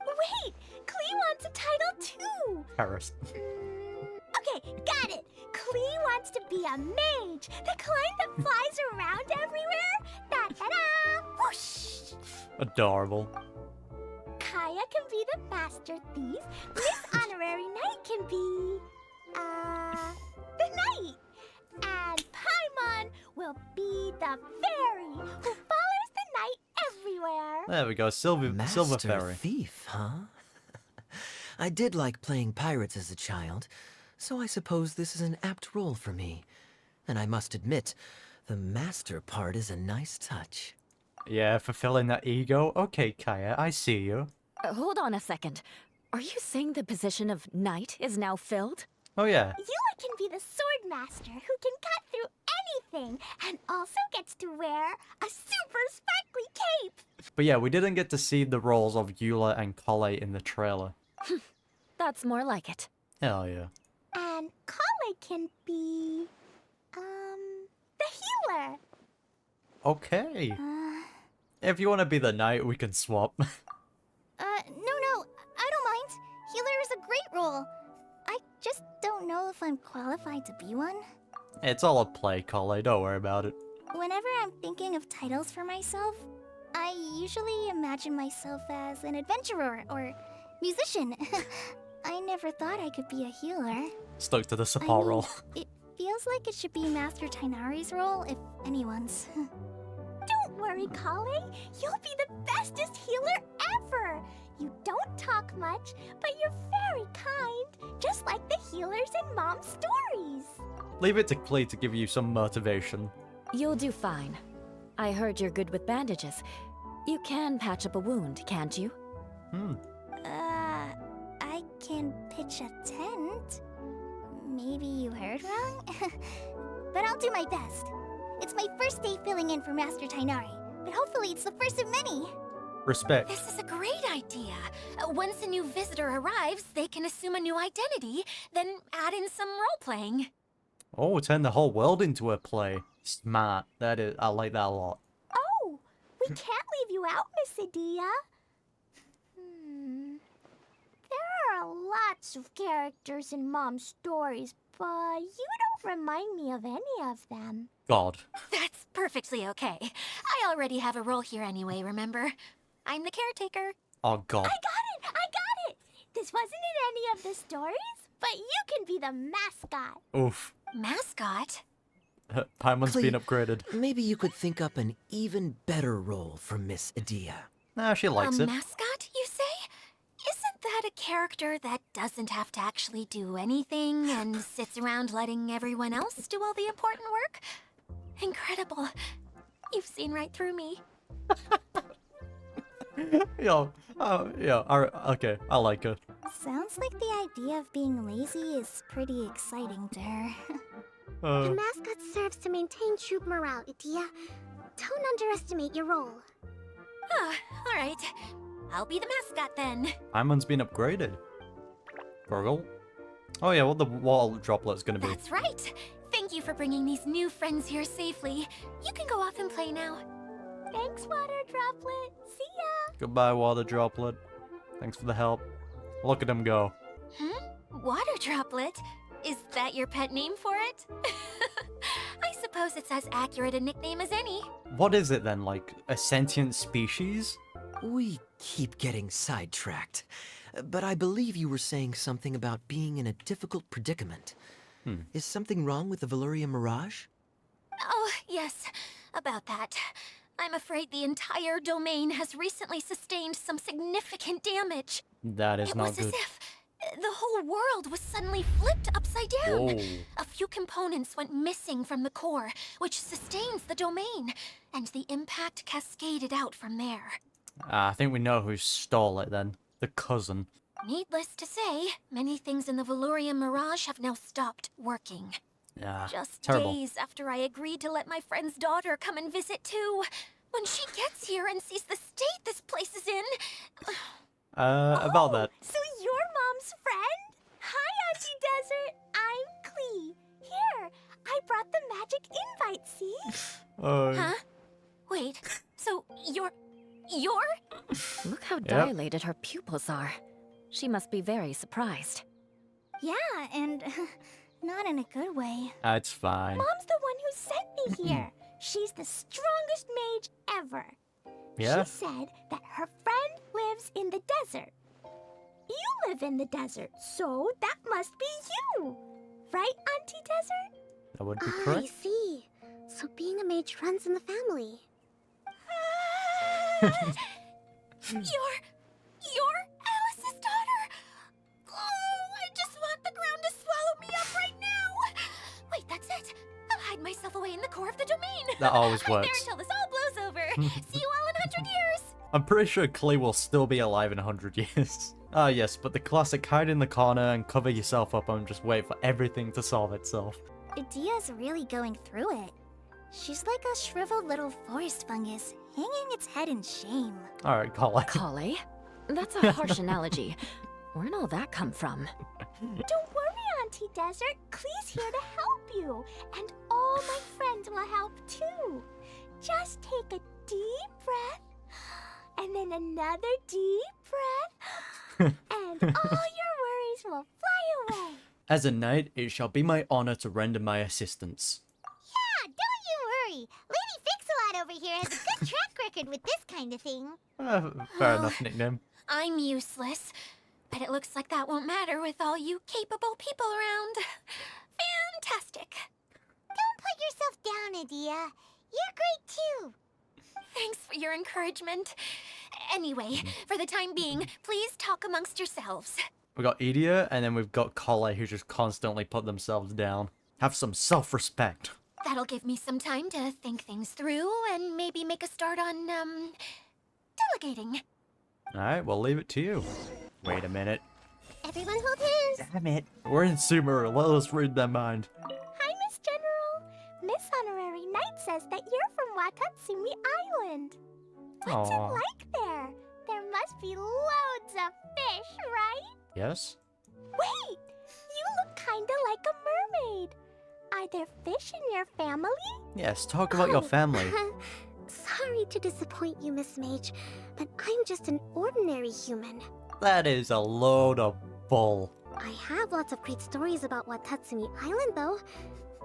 Wait! Klee wants a title too! Paris. Okay, got it! Klee wants to be a mage! The kind that flies around everywhere! Da-da-da! Whoosh! Adorable. Kaeya can be the master thief. Miss Honorary Knight can be... the knight! And Paimon will be the fairy who follows the knight everywhere. There we go, Silver Fairy. Thief, huh? I did like playing pirates as a child, so I suppose this is an apt role for me. And I must admit, the master part is a nice touch. Yeah, fulfilling that ego. Okay, Kaeya, I see you. Hold on a second. Are you saying the position of knight is now filled? Oh yeah. Eula can be the sword master who can cut through anything and also gets to wear a super sparkly cape. But yeah, we didn't get to see the roles of Eula and Collei in the trailer. That's more like it. Hell yeah. And Collei can be... the healer. Okay. If you want to be the knight, we can swap. try to be one? It's all a play, Collei. Don't worry about it. Whenever I'm thinking of titles for myself, I usually imagine myself as an adventurer or musician. I never thought I could be a healer. Stuck to the support role. It feels like it should be Master Tighnari's role, if anyone's. Don't worry, Collei. You'll be the bestest healer ever. You don't talk much, but you're very kind, just like the healers in Mom's stories. Leave it to Klee to give you some motivation. You'll do fine. I heard you're good with bandages. You can patch up a wound, can't you? I can pitch a tent. Maybe you heard wrong? But I'll do my best. It's my first day filling in for Master Tighnari, but hopefully it's the first of many. Respect. This is a great idea. Once a new visitor arrives, they can assume a new identity, then add in some role-playing. Oh, turn the whole world into a play. Smart. That is, I like that a lot. Oh, we can't leave you out, Miss Idyia. There are lots of characters in Mom's stories, but you don't remind me of any of them. God. That's perfectly okay. I already have a role here anyway, remember? I'm the caretaker. Oh, God. I got it! This wasn't in any of the stories, but you can be the mascot. Oof. Mascot? Paimon's Klee, been upgraded. Maybe you could think up an even better role for Miss Idyia. Nah, she likes a it. mascot, you say? Isn't that a character that doesn't have to actually do anything and sits around letting everyone else do all the important work? Incredible. You've seen right through me. Okay, I like her. Sounds like the idea of being lazy is pretty exciting to her. The mascot serves to maintain troop morale, Idyia. Don't underestimate your role. Ah, alright. I'll be the mascot then. Paimon's been upgraded. Gurgle. Oh yeah, what the water droplet's gonna be. That's right. Thank you for bringing these new friends here safely. You can go off and play now. Thanks, Water Droplet. See ya! Goodbye, water droplet. Thanks for the help. Look at him go. Water Droplet? Is that your pet name for it? I suppose it's as accurate a nickname as any. What is it then, like a sentient species? We keep getting sidetracked, but I believe you were saying something about being in a difficult predicament. Is something wrong with the Veluriyam Mirage? Oh, yes, about that. I'm afraid the entire domain has recently sustained some significant damage. That is It not was good. as if the whole world was suddenly flipped upside down. Whoa. A few components went missing from the core, which sustains the domain, and the impact cascaded out from there. I think we know who stole it then. The cousin. Needless to say, many things in the Veluriyam Mirage have now stopped working. Yeah, Just terrible. days after I agreed to let my friend's daughter come and visit too. When she gets here and sees the state this place is in... About that. So you're Mom's friend? Hi, Auntie Desert. I'm Klee. Here, I brought the magic invite, see? Huh? Wait, so you're... Look how dilated her pupils are. She must be very surprised. Yeah, and not in a good way. It's fine. Mom's the one who sent me here. She's the strongest mage ever. Yeah? She said that her friend lives in the desert. You live in the desert, so that must be you. Right, Auntie Desert? That would be I correct. see. So being a mage runs in the family. You're Alice's daughter! Oh, I just want the ground to swallow me up right now! Wait, that's it! I'll hide myself away in the core of the domain! That always Hide there works. until this all blows over! See you all in 100 years! I'm pretty sure Klee will still be alive in 100 years. Ah yes, but the classic hide in the corner and cover yourself up and just wait for everything to solve itself. Idyia's really going through it. She's like a shriveled little forest fungus, hanging its head in shame. Alright, Collei. Collei? That's a harsh analogy. Where'd all that come from? Don't worry, Auntie Desert. Klee's here to help you. And all my friends will help too. Just take a deep breath, and then another deep breath, and all your worries will fly away. As a knight, it shall be my honor to render my assistance. Yeah, don't you worry. Lady Fix-a-Lot over here has a good track record with this kind of thing. Fair enough nickname. I'm useless, but it looks like that won't matter with all you capable people around. Fantastic. Don't put yourself down, Idyia. You're great too. Thanks for your encouragement. Anyway, for the time being, please talk amongst yourselves. We got Idyia, and then we've got Collei, who just constantly put themselves down. Have some self-respect. That'll give me some time to think things through and maybe make a start on, delegating. Alright, we'll leave it to you. Wait a minute. Everyone hold hands. Damn it. We're in Sumeru. Let us read their mind. Hi, Miss General. Miss Honorary Knight says that you're from Watatsumi Island. What's Aw. it like there? There must be loads of fish, right? Yes? Wait! You look kinda like a mermaid. Are there fish in your family? Yes, talk about your family. Sorry to disappoint you, Miss Mage, but I'm just an ordinary human. That is a load of bull. I have lots of great stories about Watatsumi Island, though.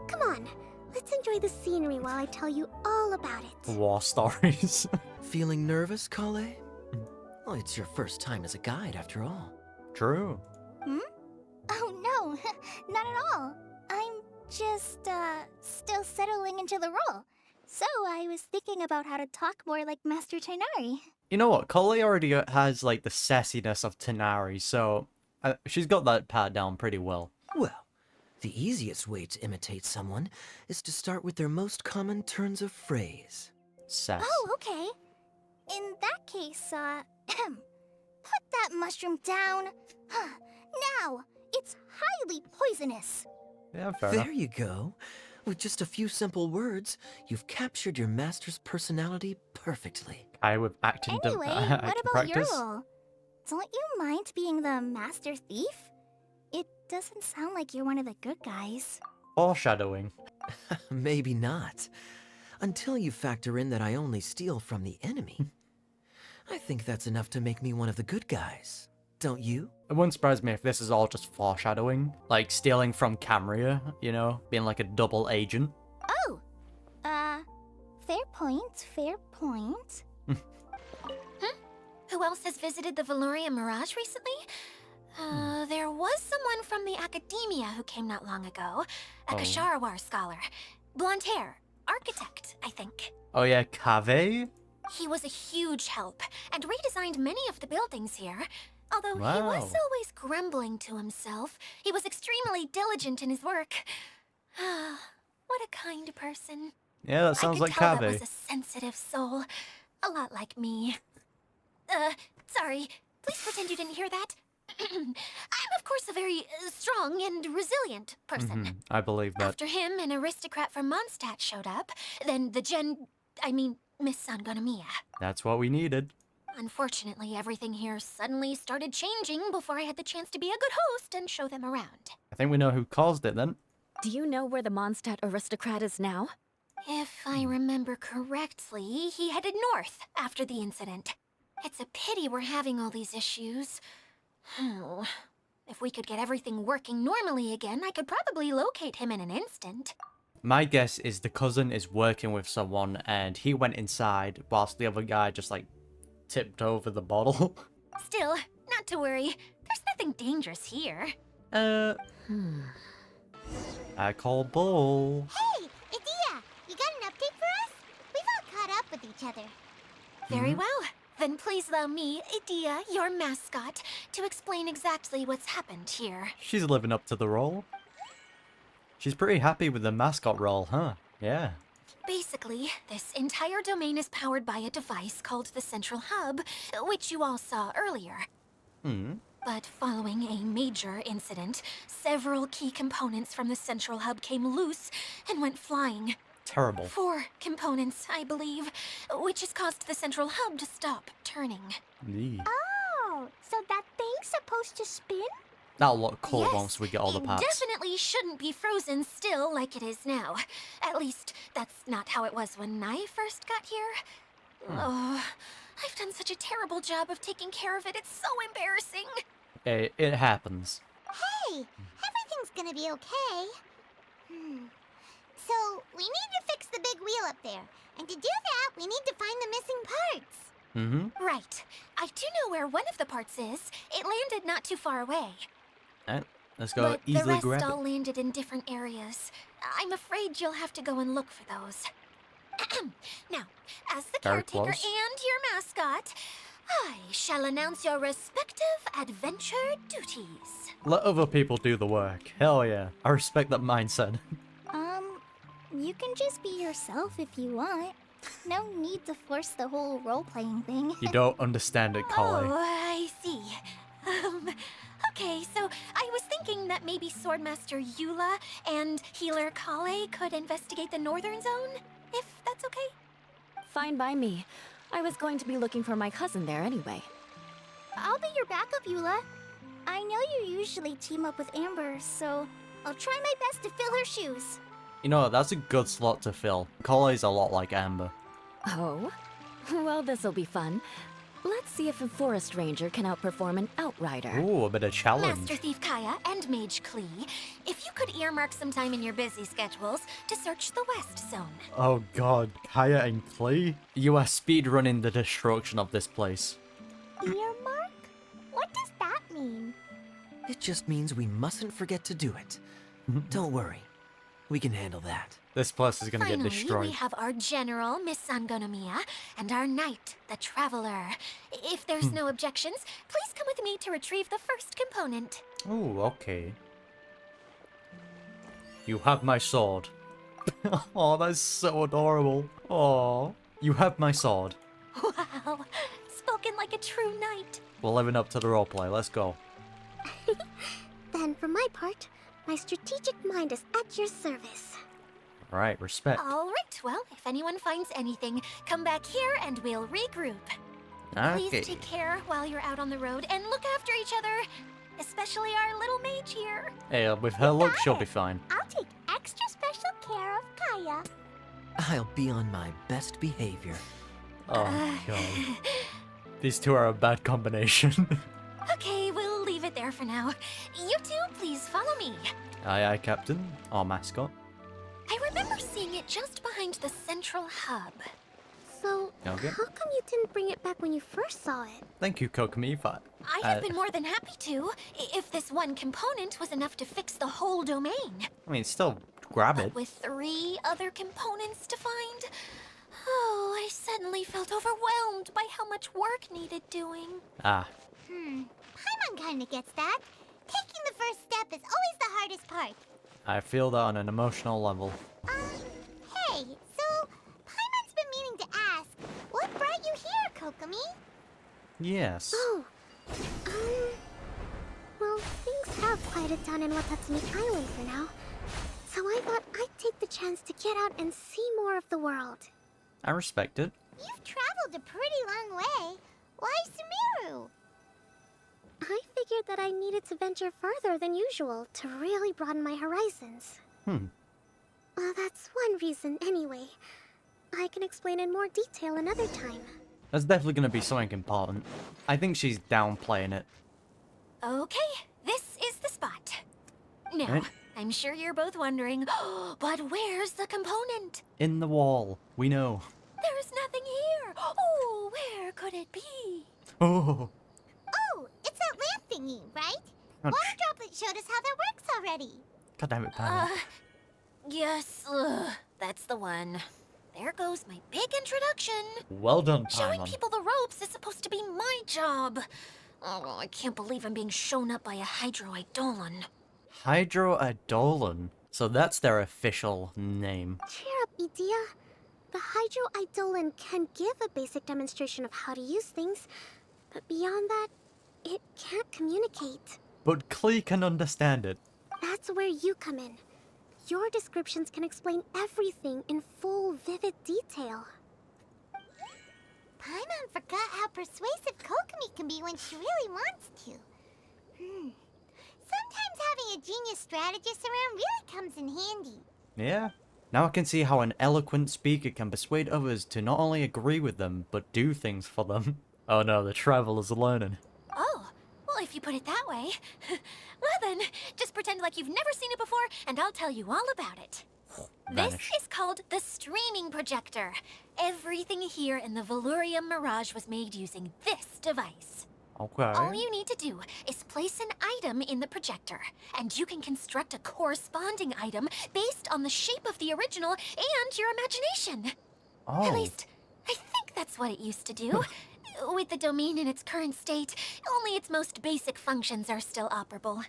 Come on, let's enjoy the scenery while I tell you all about it. War stories. Feeling nervous, Collei? Well, it's your first time as a guide, after all. True. Oh no, not at all. I'm just, still settling into the role. So I was thinking about how to talk more like Master Tighnari. You know what? Collei already has, like, the sassiness of Tighnari, so she's got that part down pretty well. Well, the easiest way to imitate someone is to start with their most common turns of phrase. Sass. Oh, okay. In that case, put that mushroom down. Now, it's highly poisonous. Yeah, fair There enough. you go. With just a few simple words, you've captured your master's personality perfectly. I with acting, Anyway, acting what about practice. your role? Don't you mind being the master thief? It doesn't sound like you're one of the good guys. Foreshadowing. Maybe not. Until you factor in that I only steal from the enemy. I think that's enough to make me one of the good guys. Don't you? It wouldn't surprise me if this is all just foreshadowing. Like stealing from Camria, you know? Being like a double agent. Oh! Fair point, fair point. Who else has visited the Veluriyam Mirage recently? There was someone from the academia who came not long ago. A Oh. Kasharawar scholar. Blonde hair. Architect, I think. Oh yeah, Cave? He was a huge help, and redesigned many of the buildings here. Although he Wow. was always grumbling to himself, he was extremely diligent in his work. What a kind person. Yeah, that sounds I could like tell Cave. that was a sensitive soul. A lot like me. Sorry. Please pretend you didn't hear that. I'm, of course, a very strong and resilient person. I believe that. After him, an aristocrat from Mondstadt showed up. Then Miss Sangonomiya. That's what we needed. Unfortunately, everything here suddenly started changing before I had the chance to be a good host and show them around. I think we know who caused it then. Do you know where the Mondstadt aristocrat is now? If I remember correctly, he headed north after the incident. It's a pity we're having all these issues. If we could get everything working normally again, I could probably locate him in an instant. My guess is the cousin is working with someone and he went inside whilst the other guy just like tipped over the bottle. Still, not to worry. There's nothing dangerous here. I call bull. Hey, Idyia! You got an update for us? We've all caught up with each other. Very well. Then please allow me, Idyia, your mascot, to explain exactly what's happened here. She's living up to the role. She's pretty happy with the mascot role, huh? Yeah. Basically, this entire domain is powered by a device called the Central Hub, which you all saw earlier. But following a major incident, several key components from the Central Hub came loose and went flying. Terrible. 4 components, I believe, which has caused the Central Hub to stop turning. Eee. Oh, so that thing's supposed to spin? That'll look cool Yes, once we get all the it parts. definitely shouldn't be frozen still like it is now. At least, that's not how it was when I first got here. Oh, I've done such a terrible job of taking care of it. It's so embarrassing. It happens. Hey, everything everything's gonna be okay. So, we need to fix the big wheel up there. And to do that, we need to find the missing parts. Mm-hmm. Right. I do know where one of the parts is. It landed not too far away. Alright, let's go But the easily rest grab all it. landed in different areas. I'm afraid you'll have to go and look for those. Now, as the Very caretaker close. and your mascot, I shall announce your respective adventure duties. Let other people do the work. Hell yeah. I respect that mindset. You can just be yourself if you want. No need to force the whole role-playing thing. You don't understand it, Collei. Oh, I see. Okay, so I was thinking that maybe Swordmaster Eula and Healer Collei could investigate the northern zone, if that's okay? Fine by me. I was going to be looking for my cousin there anyway. I'll be your backup, Eula. I know you usually team up with Amber, so I'll try my best to fill her shoes. You know, that's a good slot to fill. Collei's a lot like Amber. Oh? Well, this'll be fun. Let's see if a forest ranger can outperform an outrider. Ooh, a bit of challenge. Master Thief Kaeya and Mage Klee, if you could earmark some time in your busy schedules to search the West Zone. Oh god, Kaeya and Klee? You are speedrunning the destruction of this place. Earmark? What does that mean? It just means we mustn't forget to do it. Don't worry. We can handle that. This place is gonna get Finally, destroyed. we have our general, Miss Sangonomiya, and our knight, the Traveler. If there's no objections, please come with me to retrieve the first component. Ooh, okay. You have my sword. Oh, that's so adorable. Oh, you have my sword. Wow, spoken like a true knight. We're living up to the roleplay. Let's go. Then, for my part, my strategic mind is at your service. Right, respect. All right, well, if anyone finds anything, come back here and we'll regroup. Okay. Please take care while you're out on the road and look after each other, especially our little mage here. Hey, with her look, she'll it. be fine. I'll take extra special care of Kaeya. I'll be on my best behavior. Oh god. These two are a bad combination. Okay, we'll leave it there for now. You two, please follow me. Aye, aye, Captain. Our mascot. I remember seeing it just behind the central hub. So, Okay. how come you didn't bring it back when you first saw it? Thank you, Kokomi. I have been more than happy to, if this one component was enough to fix the whole domain. I mean, still grab But it. with 3 other components to find, oh, I suddenly felt overwhelmed by how much work needed doing. Ah, Paimon kinda gets that. Taking the first step is always the hardest part. I feel that on an emotional level. Hey, so Paimon's been meaning to ask, what brought you here, Kokomi? Yes. Oh, well, things have quieted down in Watatsumi Island for now. So I thought I'd take the chance to get out and see more of the world. I respect it. You've traveled a pretty long way. Why Sumeru? I figured that I needed to venture further than usual to really broaden my horizons. Well, that's one reason anyway. I can explain in more detail another time. There's definitely going to be something important. I think she's downplaying it. Okay, this is the spot. Now, Right. I'm sure you're both wondering, but where's the component? In the wall. We know. There's nothing here. Oh, where could it be? Oh. Oh, it's that lamp thingy, right? Oh, Water Droplet showed us how that works already. God damn it, Paimon. Yes, that's the one. There goes my big introduction. Well done, Showing Paimon. people the ropes is supposed to be my job. Oh, I can't believe I'm being shown up by a Hydroidolon. Hydroidolon. So that's their official name. Cheer up, Idyia. The Hydroidolon can give a basic demonstration of how to use things, but beyond that, it can't communicate. But Klee can understand it. That's where you come in. Your descriptions can explain everything in full, vivid detail. Paimon forgot how persuasive Kokomi can be when she really wants to. Sometimes having a genius strategist around really comes in handy. Yeah. Now I can see how an eloquent speaker can persuade others to not only agree with them, but do things for them. Oh no, the traveler's learning. Oh, well, if you put it that way. Well then, just pretend like you've never seen it before, and I'll tell you all about it. This is called the streaming projector. Everything here in the Veluriyam Mirage was made using this device. Okay. All you need to do is place an item in the projector, and you can construct a corresponding item based on the shape of the original and your imagination. Oh. At least, I think that's what it used to do. With the domain in its current state, only its most basic functions are still operable.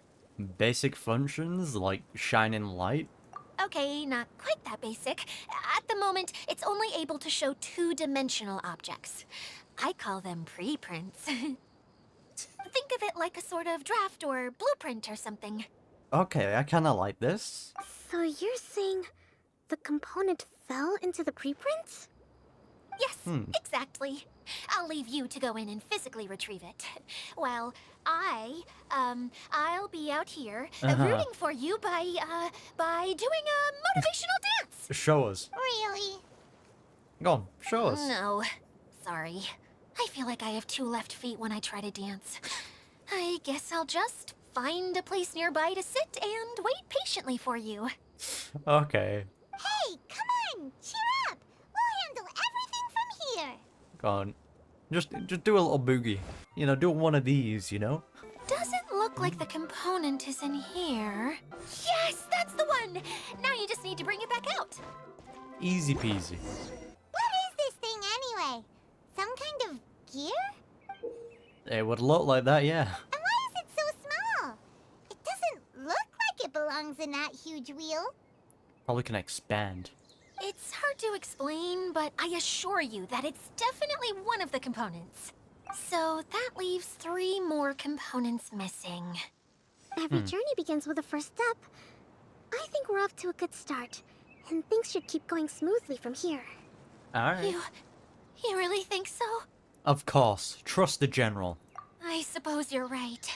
Basic functions like shining light? Okay, not quite that basic. At the moment, it's only able to show two-dimensional objects. I call them preprints. Think of it like a sort of draft or blueprint or something. Okay, I kinda like this. So you're saying the component fell into the preprints? Yes, exactly. I'll leave you to go in and physically retrieve it. While I'll be out here rooting for you by doing a motivational dance. Show us. Really? Go on, show us. No, sorry. I feel like I have two left feet when I try to dance. I guess I'll just find a place nearby to sit and wait patiently for you. Okay. Hey, come on! Cheer up! We'll handle everything from here! Go on. Just do a little boogie. You know, do one of these, you know? Doesn't look like the component is in here. Yes, that's the one! Now you just need to bring it back out. Easy peasy. What is this thing anyway? Some kind of gear? It would look like that, yeah. And why is it so small? It doesn't look like it belongs in that huge wheel. Probably can expand. It's hard to explain, but I assure you that it's definitely one of the components. So that leaves 3 more components missing. Every journey begins with a first step. I think we're off to a good start, and things should keep going smoothly from here. Alright. You really think so? Of course. Trust the general. I suppose you're right.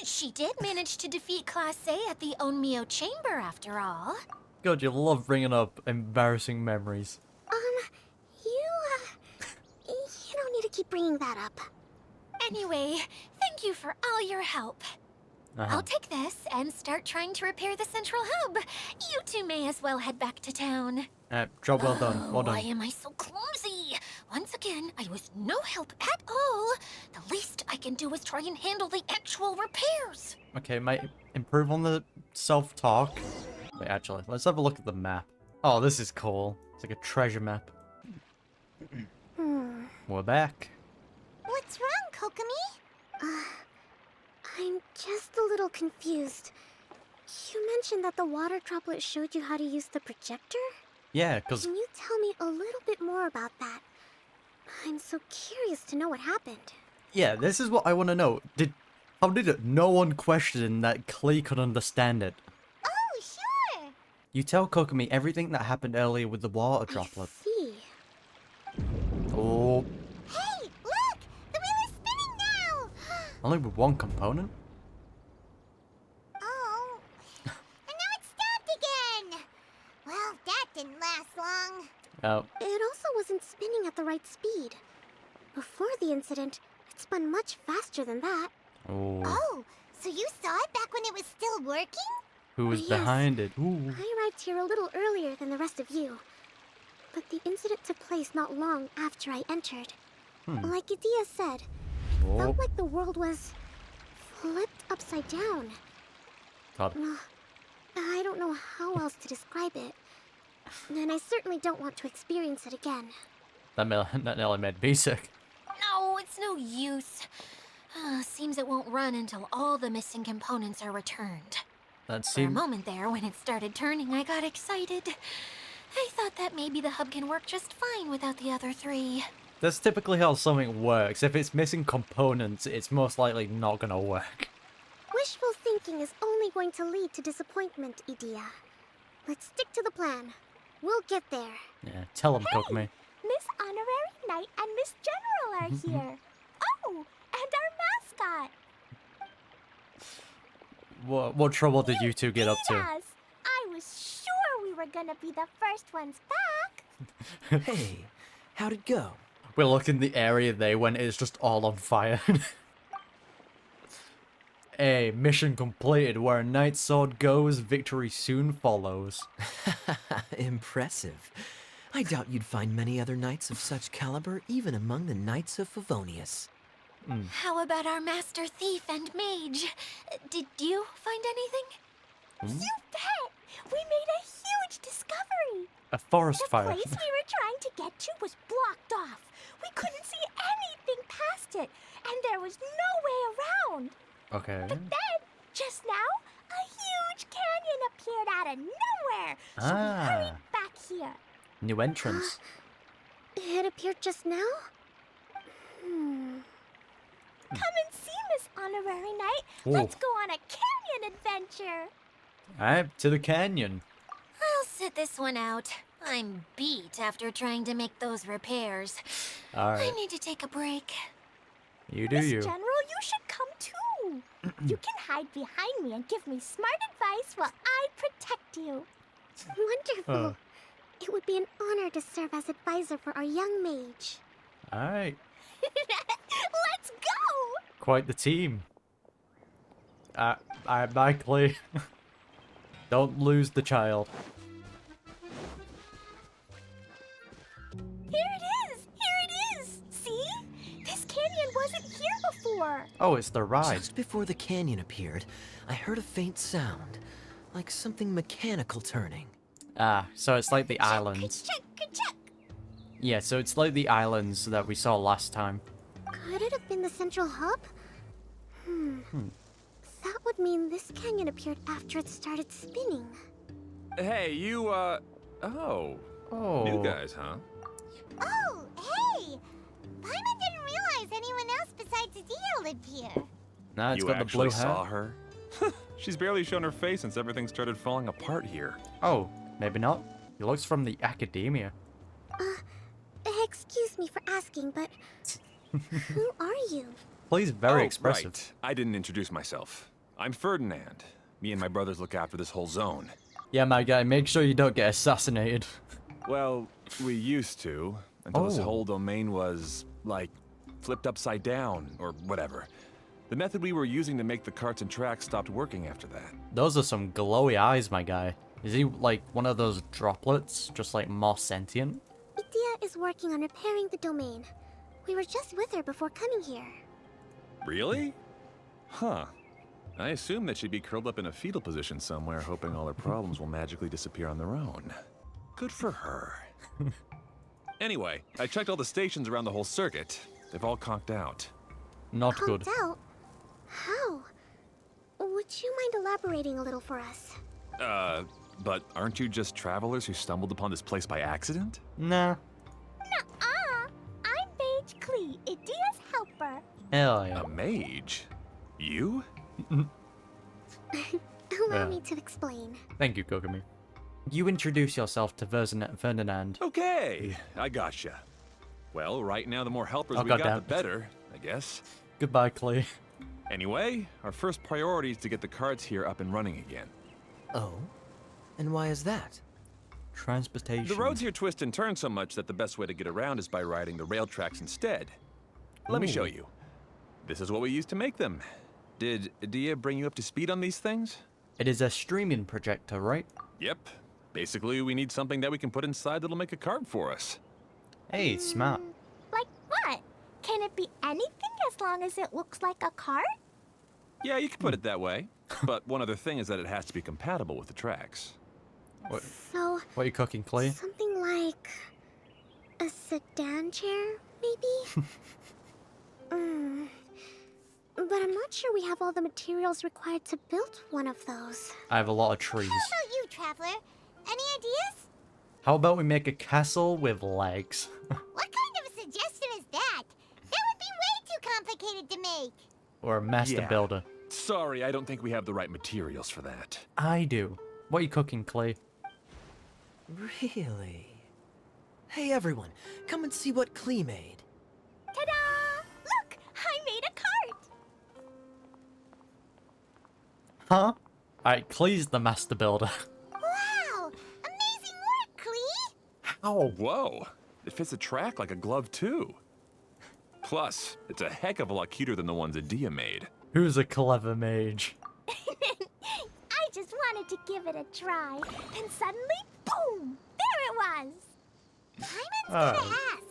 She did manage to defeat Class A at the Onmyo Chamber after all. God, you love bringing up embarrassing memories. You don't need to keep bringing that up. Anyway, thank you for all your help. I'll take this and start trying to repair the central hub. You two may as well head back to town. Job well done. Well Why done. am I so clumsy? Once again, I was no help at all. The least I can do is try and handle the actual repairs. Okay, might improve on the self-talk. Wait, actually, let's have a look at the map. Oh, this is cool. It's like a treasure map. We're back. What's wrong, Kokomi? I'm just a little confused. You mentioned that the water droplet showed you how to use the projector? Yeah, because... Can you tell me a little bit more about that? I'm so curious to know what happened. Yeah, this is what I want to know. How did it? No one questioned that Klee could understand it. Oh, sure! You tell Kokomi everything that happened earlier with the water I droplet. see. Oh, Hey, look! The wheel is spinning now! only with one component? Oh. And now it's stopped again! Well, that didn't last long. Oh, It also wasn't spinning at the right speed. Before the incident, it spun much faster than that. oh. Oh, so you saw it back when it was still working? Who was Yes. behind it? Ooh. I arrived here a little earlier than the rest of you. But the incident took place not long after I entered. Like Idyia said, Oh, felt like the world was flipped upside down. God. I don't know how else to describe it. And I certainly don't want to experience it again. That nearly made me sick. No, it's no use. Seems it won't run until all the missing components are returned. That For a seemed... moment there, when it started turning, I got excited. I thought that maybe the hub can work just fine without the other 3. That's typically how something works. If it's missing components, it's most likely not gonna work. Wishful thinking is only going to lead to disappointment, Idyia. Let's stick to the plan. We'll get there. Yeah, tell him, Kokomi. Miss Honorary Knight and Miss General are here. Oh, and our mascot. What trouble did you two get up to? Yes, I was sure we were gonna be the first ones back. Hey, how'd it go? We look in the area they went, it's just all on fire. Hey, mission completed. Where a knight's sword goes, victory soon follows. Impressive. I doubt you'd find many other knights of such caliber even among the Knights of Favonius. How about our master thief and mage? Did you find anything? You bet! We made a huge discovery! A forest The fire. place we were trying to get to was blocked off. We couldn't see anything past it, and there was no way around. Okay. But then, just now, a huge canyon appeared out of nowhere. So we hurried back here. New entrance. It appeared just now? Come and see, Miss Honorary Knight. Ooh. Let's go on a canyon adventure. Alright, to the canyon. I'll sit this one out. I'm beat after trying to make those repairs. I Alright, need to take a break. you do Miss you. General, you should come too. You can hide behind me and give me smart advice while I protect you. Wonderful. It would be an honor to serve as advisor for our young mage. Alright, Let's go! quite the team. Bye, Klee. Don't lose the child. Here it is! Here it is! See? This canyon wasn't here before. Oh, it's the ride. Just before the canyon appeared, I heard a faint sound, like something mechanical turning. Ah, so it's like the islands. Ka-chuck, ka-chuck. Yeah, so it's like the islands that we saw last time. Could it have been the central hub? That would mean this canyon appeared after it started spinning. Hey, you, oh. Oh. New guys, huh? Oh, hey! Paimon didn't realize anyone else besides Idyia lived here. Nah, it's You got the blue actually hair. saw her? She's barely shown her face since everything started falling apart here. Oh, maybe not. He looks from the academia. Excuse me for asking, but who are you? Klee's very Oh, expressive. Right. I didn't introduce myself. I'm Ferdinand. Me and my brothers look after this whole zone. Yeah, my guy, make sure you don't get assassinated. Well, we used to, until this Oh. whole domain was, like, flipped upside down, or whatever. The method we were using to make the carts and tracks stopped working after that. Those are some glowy eyes, my guy. Is he like one of those droplets, just like more sentient? Idyia is working on repairing the domain. We were just with her before coming here. Really? Huh. I assume that she'd be curled up in a fetal position somewhere, hoping all her problems will magically disappear on their own. Good for her. Anyway, I checked all the stations around the whole circuit. They've all conked out. Not good. Conked out? How? Would you mind elaborating a little for us? But aren't you just travelers who stumbled upon this place by accident? Nah. Nuh-uh. I'm Mage Klee, Idyia's helper. Hell yeah. A mage? You? Allow me to explain. Thank you, Kokomi. You introduce yourself to Ferdinand. Okay, I gotcha. Well, right now the more helpers Oh, we got, goddamn. the better, I guess. Goodbye, Klee. Anyway, our first priority is to get the carts here up and running again. Oh? And why is that? Transportation. The roads here twist and turn so much that the best way to get around is by riding the rail tracks instead. Let me show you. This is what we used to make them. Did Idyia bring you up to speed on these things? It is a streaming projector, right? Yep. Basically, we need something that we can put inside that'll make a cart for us. Hey, smart. Like what? Can it be anything as long as it looks like a cart? Yeah, you could put it that way. But one other thing is that it has to be compatible with the tracks. What, So, what are you cooking, Klee? something like a sedan chair, maybe? But I'm not sure we have all the materials required to build one of those. I have a lot of trees. How about you, Traveler? Any ideas? How about we make a castle with legs? What kind of a suggestion is that? That would be way too complicated to make. Or a master Yeah. builder? Sorry, I don't think we have the right materials for that. I do. What are you cooking, Klee? Really? Hey everyone, come and see what Klee made. Ta-da! Look, I made a cart. Huh? Alright, Klee's the master builder. Wow! Amazing work, Klee! How? Whoa, it fits a track like a glove too. Plus, it's a heck of a lot cuter than the ones Idyia made. Who's a clever mage? I just wanted to give it a try. Then suddenly, boom! There it was! Paimon's Oh. gonna ask,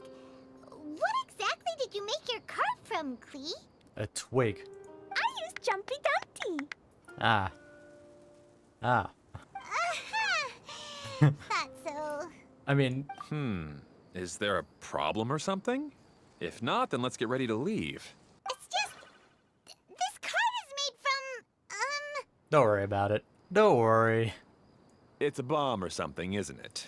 what exactly did you make your cart from, Klee? A twig. I used Jumpy Dumpty. Ah. Ah. Thought so. I mean, Is there a problem or something? If not, then let's get ready to leave. It's just, this cart is made from, don't worry about it. Don't worry. It's a bomb or something, isn't it?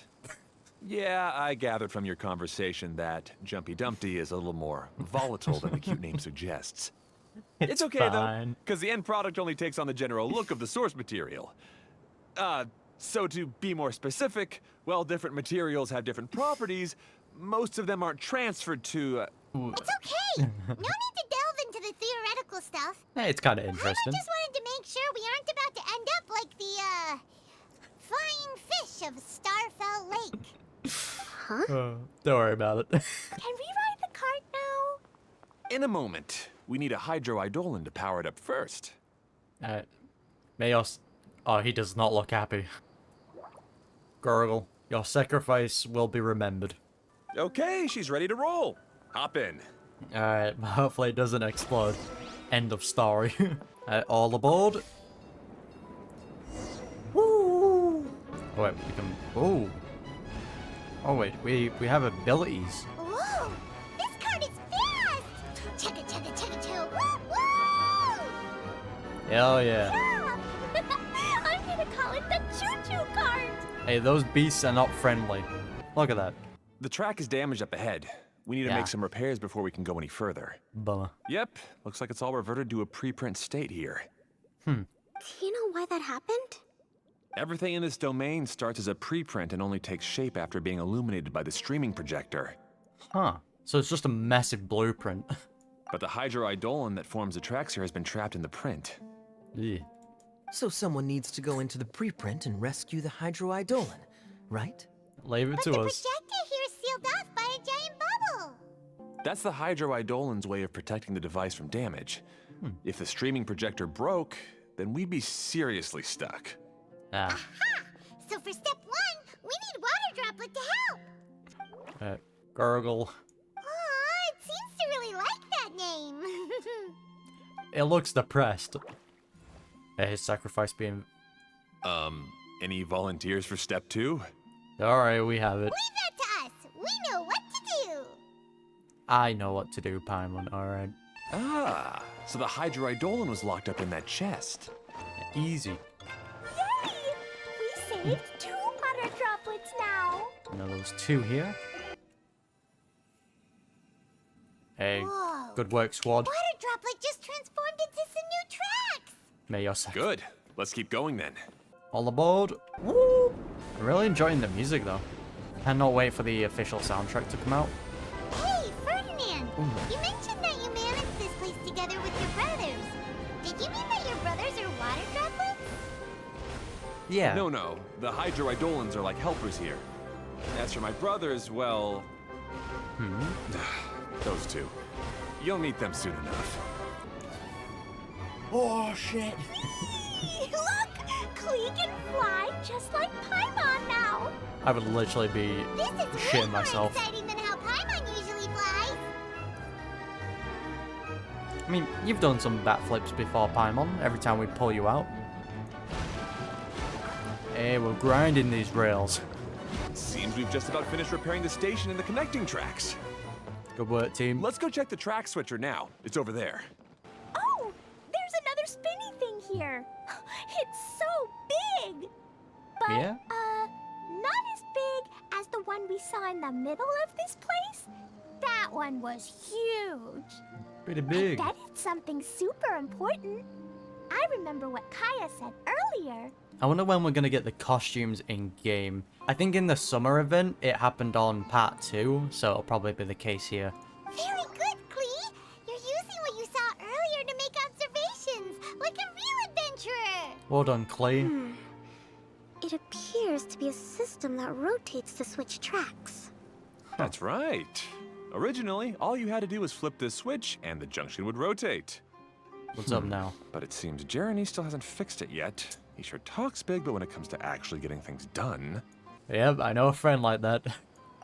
Yeah, I gathered from your conversation that Jumpy Dumpty is a little more volatile than the cute name suggests. It's okay, though, fine. because the end product only takes on the general look of the source material. So to be more specific, while different materials have different properties, most of them aren't transferred to, It's okay. No need to delve into the theoretical stuff. Hey, it's kind of I interesting. just wanted to make sure we aren't about to end up like the, flying fish of Starfell Lake. Don't worry about it. Can we ride the cart now? In a moment. We need a hydroidolin to power it up first. Mayos. Oh, he does not look happy. Gurgle, your sacrifice will be remembered. Okay, she's ready to roll. Hop in. Alright, hopefully it doesn't explode. End of story. All aboard. Woo! Oh, wait, we can. Oh. Oh wait, we have abilities. Whoa! This cart is fast! Chugga chugga chugga chugga! Woo woo! Hell yeah. I'm gonna call it the choo-choo cart. Hey, those beasts are not friendly. Look at that. The track is damaged up ahead. We need to Yeah. make some repairs before we can go any further. Bummer. Yep, looks like it's all reverted to a preprint state here. Do you know why that happened? Everything in this domain starts as a preprint and only takes shape after being illuminated by the streaming projector. Huh. So it's just a massive blueprint. But the hydroidolin that forms the tracks here has been trapped in the print. Yeah. So someone needs to go into the preprint and rescue the hydroidolin, right? Leave it But to the us. projector here is sealed off by a giant bubble. That's the hydroidolin's way of protecting the device from damage. If the streaming projector broke, then we'd be seriously stuck. Ah. Ha! So for step one, we need water droplet to help. Gurgle. Aw, it seems to really like that name. It looks depressed. His sacrifice being. Any volunteers for step 2? Alright, we have it. Leave that to us. We know what to do. I know what to do, Paimon. Alright. Ah, so the hydroidolin was locked up in that chest. Easy. Yay! We saved 2 water droplets now. Now those 2 here. Hey, Whoa. good work, squad. Water droplet just transformed into some new tracks. May your sac- Good. Let's keep going then. All aboard. Woo! I'm really enjoying the music though. Cannot wait for the official soundtrack to come out. Hey, Ferdinand. You mentioned that you managed this place together with your brothers. Did you mean that your brothers are water droplets? Yeah. No. The hydroidolins are like helpers here. As for my brothers, well... those 2. You'll meet them soon enough. Oh shit. Look! Klee can fly just like Paimon now. I would literally be This is way shitting more myself. exciting than how Paimon usually flies. I mean, you've done some backflips before, Paimon, every time we pull you out. Hey, we're grinding these rails. Seems we've just about finished repairing the station and the connecting tracks. Good work, team. Let's go check the track switcher now. It's over there. Oh, there's another spinny thing here. It's so big. But, Yeah? not as big as the one we saw in the middle of this place. That one was huge. Pretty big. I bet it's something super important. I remember what Kaeya said earlier. I wonder when we're gonna get the costumes in game. I think in the summer event it happened on part 2, so it'll probably be the case here. Very good, Klee. You're using what you saw earlier to make observations, like a real adventurer. Well done, Klee. It appears to be a system that rotates to switch tracks. That's right. Originally, all you had to do was flip this switch and the junction would rotate. What's up now? But it seems Jeremy still hasn't fixed it yet. He sure talks big, but when it comes to actually getting things done... Yep, I know a friend like that.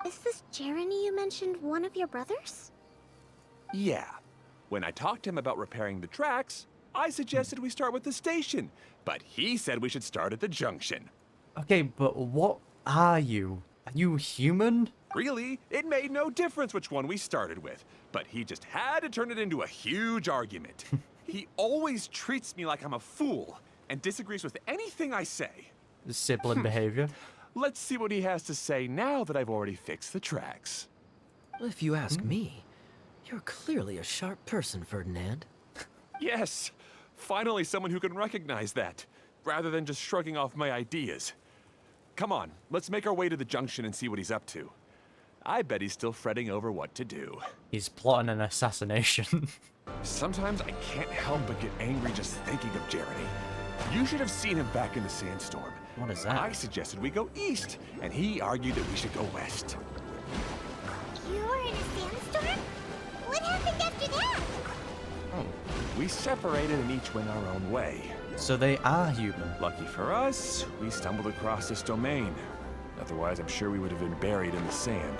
Is this Jeremy you mentioned one of your brothers? Yeah. When I talked to him about repairing the tracks, I suggested we start with the station. But he said we should start at the junction. Okay, but what are you? Are you human? Really, it made no difference which one we started with. But he just had to turn it into a huge argument. He always treats me like I'm a fool and disagrees with anything I say. Sibling behavior. Let's see what he has to say now that I've already fixed the tracks. If you ask me, you're clearly a sharp person, Ferdinand. Yes, finally someone who can recognize that, rather than just shrugging off my ideas. Come on, let's make our way to the junction and see what he's up to. I bet he's still fretting over what to do. He's plotting an assassination. Sometimes I can't help but get angry just thinking of Jeremy. You should have seen him back in the sandstorm. What is that? I suggested we go east, and he argued that we should go west. You were in a sandstorm? What happened after that? We separated and each went our own way. So they are human. Lucky for us, we stumbled across this domain. Otherwise, I'm sure we would have been buried in the sand.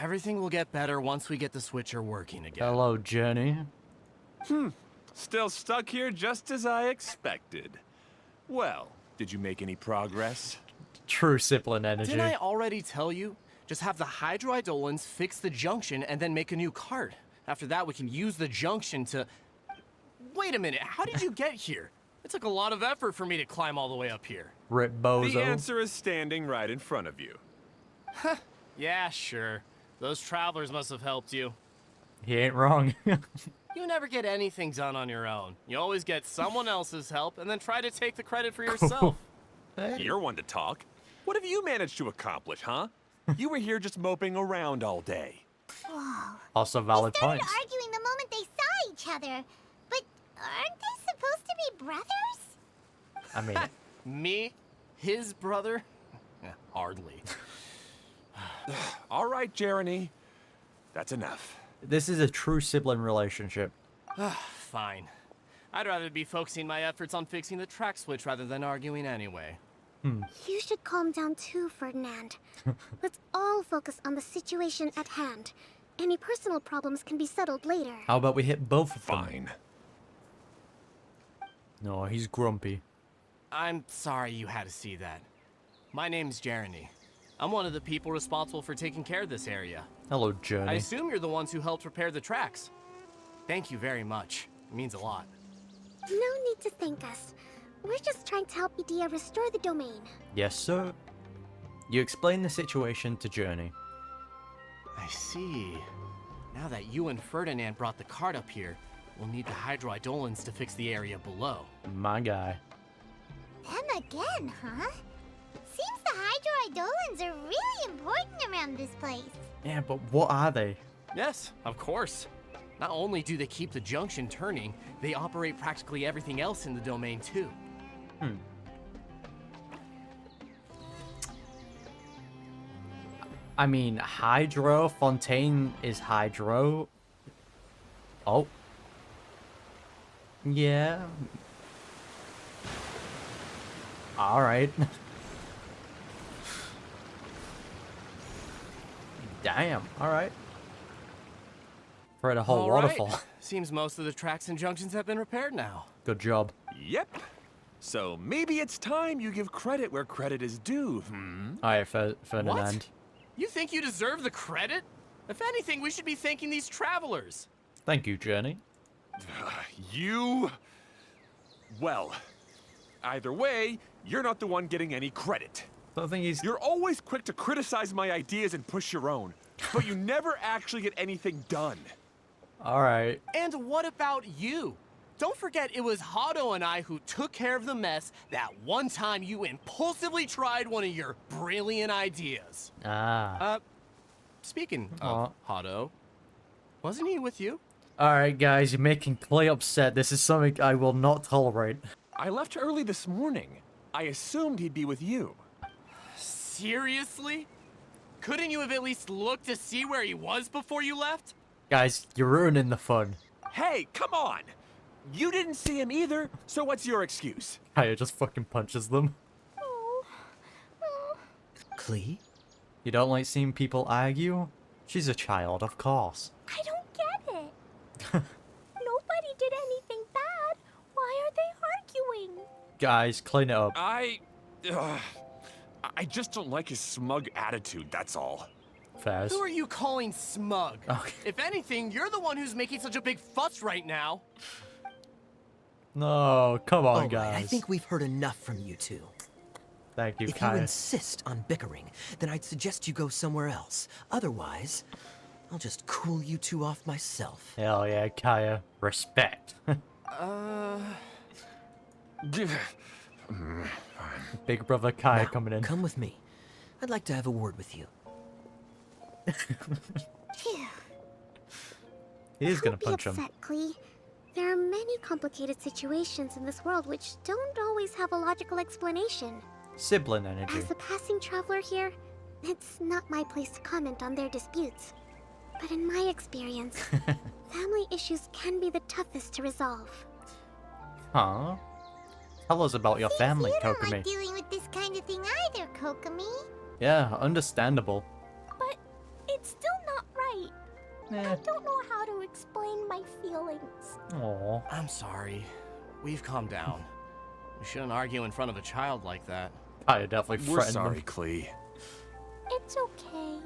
Everything will get better once we get the switcher working again. Hello, Journey. Still stuck here just as I expected. Well, did you make any progress? True sibling energy. Didn't I already tell you? Just have the hydroidolins fix the junction and then make a new cart. After that, we can use the junction to... Wait a minute, how did you get here? It took a lot of effort for me to climb all the way up here. Rip Bozo. The answer is standing right in front of you. Yeah, sure. Those travelers must have helped you. He ain't wrong. You never get anything done on your own. You always get someone else's help and then try to take the credit for yourself. You're one to talk. What have you managed to accomplish, huh? You were here just moping around all day. Whoa. Also valid They started points. arguing the moment they saw each other. But aren't they supposed to be brothers? I mean, Me? His brother? Hardly. All right, Jeremy. That's enough. this is a true sibling relationship. Fine. I'd rather be focusing my efforts on fixing the track switch rather than arguing anyway. You should calm down too, Ferdinand. Let's all focus on the situation at hand. Any personal problems can be settled later. How about we hit both of them? Fine. No, he's grumpy. I'm sorry you had to see that. My name's Jeremy. I'm one of the people responsible for taking care of this area. Hello, I Journey. assume you're the ones who helped repair the tracks. Thank you very much. It means a lot. No need to thank us. We're just trying to help Idyia restore the domain. Yes, sir. You explain the situation to Journey. I see. Now that you and Ferdinand brought the cart up here, we'll need the hydroidolins to fix the area below. My guy. Them again, huh? Seems the hydroidolins are really important around this place. Yeah, but what are they? Yes, of course. Not only do they keep the junction turning, they operate practically everything else in the domain too. I mean, hydro, fontaine is hydro. Oh. Yeah. Alright. Damn, alright. For a whole All right. waterfall. Seems most of the tracks and junctions have been repaired now. Good job. Yep. So maybe it's time you give credit where credit is due, Alright, Ferdinand. You think you deserve the credit? If anything, we should be thanking these travelers. Thank you, Journey. You... Well, either way, you're not the one getting any credit. I think he's... You're always quick to criticize my ideas and push your own, but you never actually get anything done. Alright. And what about you? Don't forget it was Hado and I who took care of the mess that one time you impulsively tried one of your brilliant ideas. Ah. Speaking of Hado, wasn't he with you? Alright, guys, you're making Klee upset. This is something I will not tolerate. I left early this morning. I assumed he'd be with you. Seriously? Couldn't you have at least looked to see where he was before you left? Guys, you're ruining the fun. Hey, come on! You didn't see him either, so what's your excuse? Kaeya just fucking punches them. Klee? You don't like seeing people argue? She's a child, of course. I don't get it. Nobody did anything bad. Why are they arguing? Guys, clean it up. I just don't like his smug attitude, that's all. Fairs. Who are you calling smug? Okay. If anything, you're the one who's making such a big fuss right now. No, come on, All right, guys. I think we've heard enough from you two. Thank you, If you Kaeya. insist on bickering, then I'd suggest you go somewhere else. Otherwise, I'll just cool you two off myself. Hell yeah, Kaeya. Respect. Big brother Kaeya Now, coming in. come with me. I'd like to have a word with you. Phew. He is gonna Don't be punch him. upset, Klee. There are many complicated situations in this world which don't always have a logical explanation. Sibling energy. As a passing traveler here, it's not my place to comment on their disputes. But in my experience, family issues can be the toughest to resolve. Huh? Tell us about your family, You don't Kokomi. like dealing with this kind of thing either, Kokomi. Yeah, understandable. But it's still not right. Eh. I don't know how to explain my feelings. Aw. I'm sorry. We've calmed down. We shouldn't argue in front of a child like that. Kaeya definitely We're threatened sorry, them. Klee. It's okay.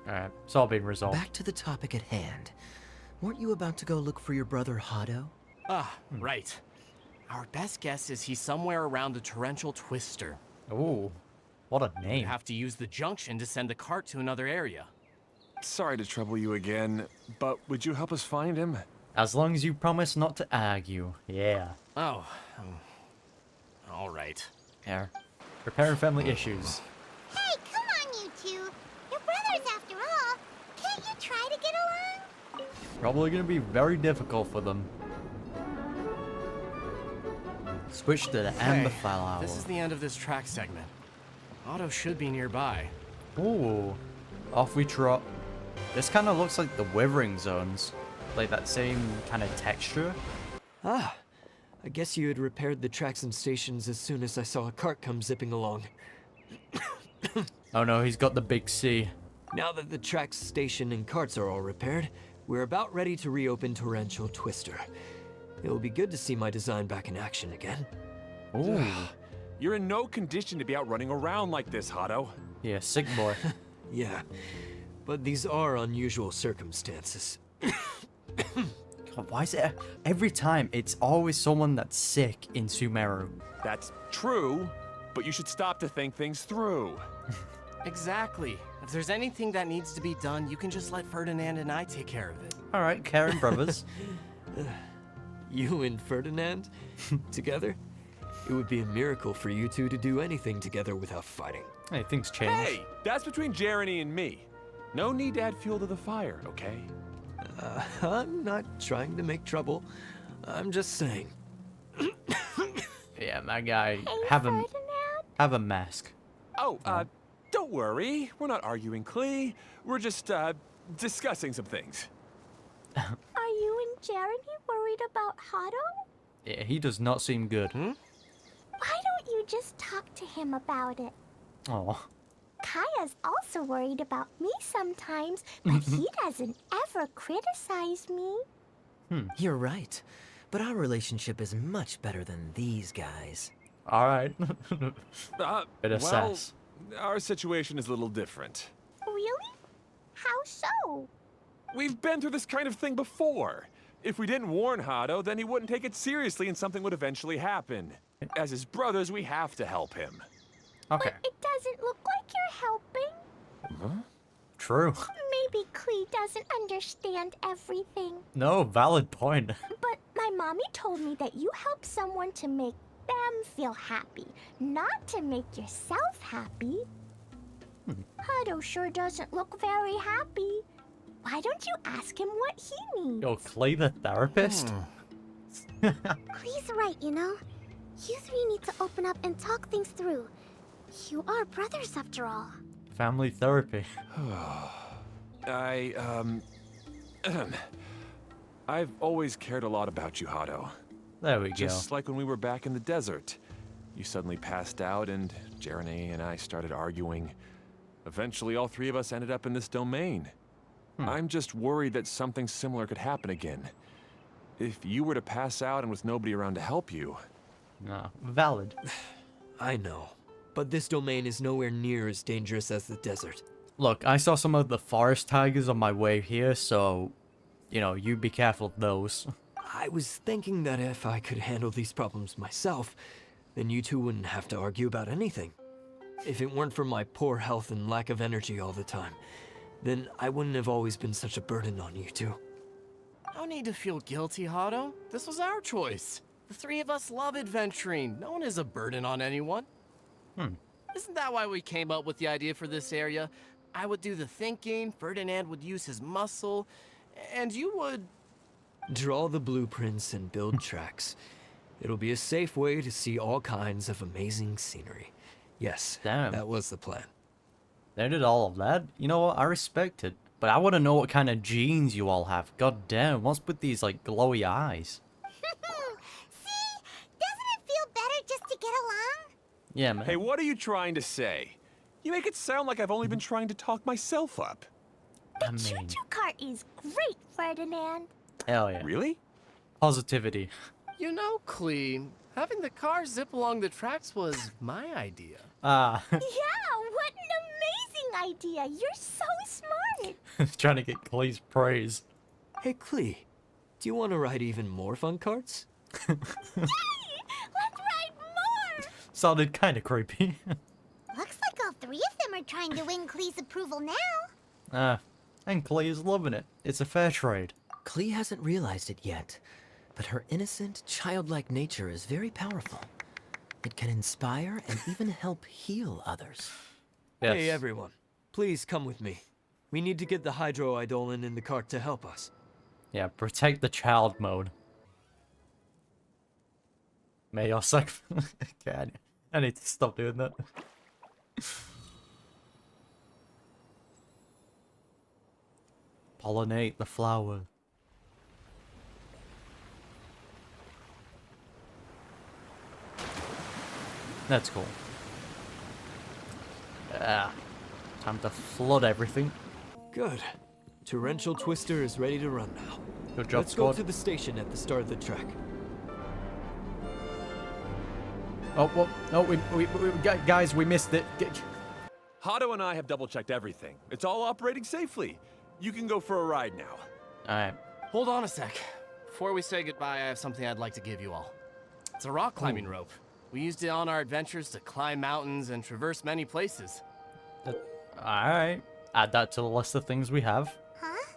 Alright, it's all being resolved. Back to the topic at hand. Weren't you about to go look for your brother Hado? Right. Our best guess is he's somewhere around the torrential twister. Ooh, what a We name. have to use the junction to send the cart to another area. Sorry to trouble you again, but would you help us find him? As long as you promise not to argue. Yeah. Oh, all right. Yeah. Repairing family issues. Hey, come on, you two. You're brothers after all. Can't you try to get along? Probably gonna be very difficult for them. Switch to the Amber Okay, File Hour. This is the end of this track segment. Otto should be nearby. Ooh. Off we trot. This kind of looks like the Withering Zones. Like that same kind of texture. Ah, I guess you had repaired the tracks and stations as soon as I saw a cart come zipping along. Oh no, he's got the big C. Now that the tracks, station, and carts are all repaired, we're about ready to reopen Torrential Twister. It'll be good to see my design back in action again. Ooh. You're in no condition to be out running around like this, Hado. Yeah, sick boy. Yeah, but these are unusual circumstances. God, why is it every time it's always someone that's sick in Sumeru? That's true, but you should stop to think things through. Exactly. If there's anything that needs to be done, you can just let Ferdinand and I take care of it. All right, Karen brothers. You and Ferdinand? Together? It would be a miracle for you two to do anything together without fighting. Hey, things change. Hey, that's between Jeremy and me. No need to add fuel to the fire, okay? I'm not trying to make trouble. I'm just saying. Yeah, my guy, Hey, have Ferdinand? a mask. Oh, don't worry. We're not arguing, Klee. We're just, discussing some things. Are you and Jeremy worried about Hado? Yeah, he does not seem good. Why don't you just talk to him about it? Oh, Kaya's also worried about me sometimes, but he doesn't ever criticize me. You're right. But our relationship is much better than these guys. all right. Bit of Well, sass. our situation is a little different. Really? How so? We've been through this kind of thing before. If we didn't warn Hado, then he wouldn't take it seriously and something would eventually happen. As his brothers, we have to help him. Okay, But it doesn't look like you're helping. true. Maybe Klee doesn't understand everything. No, valid point. But my mommy told me that you help someone to make them feel happy, not to make yourself happy. Hado sure doesn't look very happy. Why don't you ask him what he needs? Yo, Klee the therapist? Klee's right, you know? You three need to open up and talk things through. You are brothers after all. Family I've always cared a lot about you, Hado. There we go. Just like when we were back in the desert. You suddenly passed out and Jeremy and I started arguing. Eventually, all three of us ended up in this domain. I'm just worried that something similar could happen again. If you were to pass out and with nobody around to help you... No, valid. I know, but this domain is nowhere near as dangerous as the desert. Look, I saw some of the forest tigers on my way here, so, you know, you be careful of those. I was thinking that if I could handle these problems myself, then you two wouldn't have to argue about anything. If it weren't for my poor health and lack of energy all the time, then I wouldn't have always been such a burden on you two. No need to feel guilty, Hado. This was our choice. The three of us love adventuring. No one is a burden on anyone. Isn't that why we came up with the idea for this area? I would do the thinking, Ferdinand would use his muscle, and you would... Draw the blueprints and build tracks. It'll be a safe way to see all kinds of amazing scenery. Yes, Damn. that was the plan. They did all of that. You know what? I respect it. But I want to know what kind of genes you all have. God damn, what's with these, like, glowy eyes? See? Doesn't it feel better just to get along? Yeah, man. Hey, what are you trying to say? You make it sound like I've only been trying to talk myself up. I mean, Choo-choo cart is great, Ferdinand. hell yeah. Really? Positivity. You know, Klee, having the car zip along the tracks was my idea. Ah, Yeah, what an amazing idea. You're so smart. trying to get Klee's praise. Hey, Klee, do you want to ride even more fun carts? Yay! Let's ride more. Sounded kind of creepy. Looks like all three of them are trying to win Klee's approval now. And Klee is loving it. It's a fair trade. Klee hasn't realized it yet, but her innocent, childlike nature is very powerful. It can inspire and even help heal others. Yes. Hey, everyone, please come with me. We need to get the Hydro Eidolon in the cart to help us. Yeah, protect the child mode. May your sac- God, I need to stop doing that. Pollinate the flower. That's cool. Time to flood everything. Good. Torrential Twister is ready to run now. Good job, Let's go squad. to the station at the start of the track. Oh, well, no, guys, we missed it. Hado and I have double-checked everything. It's all operating safely. You can go for a ride now. Alright. Hold on a sec. Before we say goodbye, I have something I'd like to give you all. It's a rock climbing rope. We used it on our adventures to climb mountains and traverse many places. Alright. Add that to the list of things we have. Huh?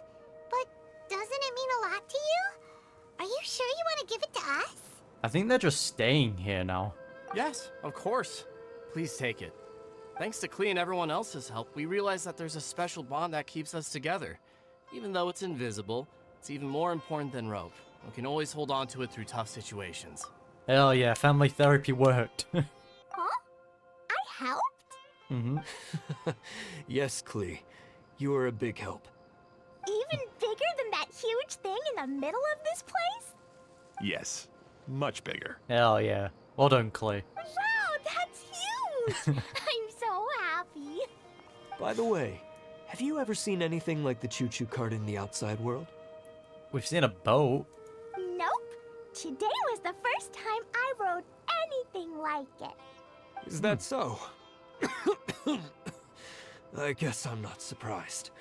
But doesn't it mean a lot to you? Are you sure you want to give it to us? I think they're just staying here now. Yes, of course. Please take it. Thanks to Klee and everyone else's help, we realized that there's a special bond that keeps us together. Even though it's invisible, it's even more important than rope. We can always hold on to it through tough situations. Hell yeah, family therapy worked. Huh? I helped? Mm-hmm. Yes, Klee. You are a big help. Even bigger than that huge thing in the middle of this place? Yes, much bigger. Hell yeah. Well done, Klee. Wow, that's huge! I'm so happy. By the way, have you ever seen anything like the choo-choo cart in the outside world? We've seen a boat. Nope. Today was the first time I rode anything like it. Is that so? I guess I'm not surprised.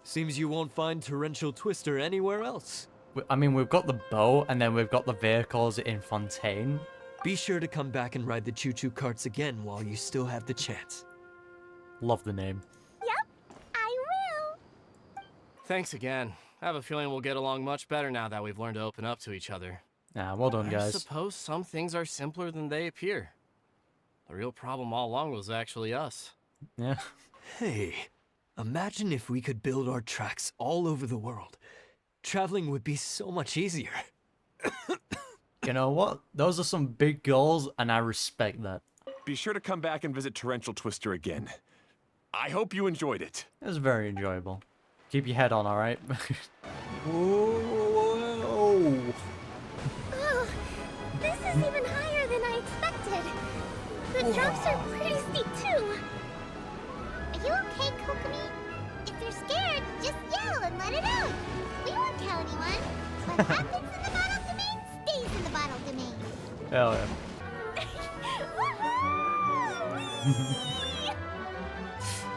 Seems you won't find Torrential Twister anywhere else. I mean, we've got the boat, and then we've got the vehicles in Fontaine. Be sure to come back and ride the choo-choo carts again while you still have the chance. Love the name. Yep, I will. Thanks again. I have a feeling we'll get along much better now that we've learned to open up to each other. Well done, I guys. suppose some things are simpler than they appear. The real problem all along was actually us. Yeah. Hey, imagine if we could build our tracks all over the world. Traveling would be so much easier. You know what? Those are some big goals, and I respect that. Be sure to come back and visit Torrential Twister again. I hope you enjoyed it. It was very enjoyable. Keep your head on, alright? Whoa, Oh, this is even higher than I expected. The drops are pretty steep too. Are you okay, Kokomi? If you're scared, just yell and let it out. We won't tell anyone. What happens in the bottle domain stays in the bottle domain. Hell yeah.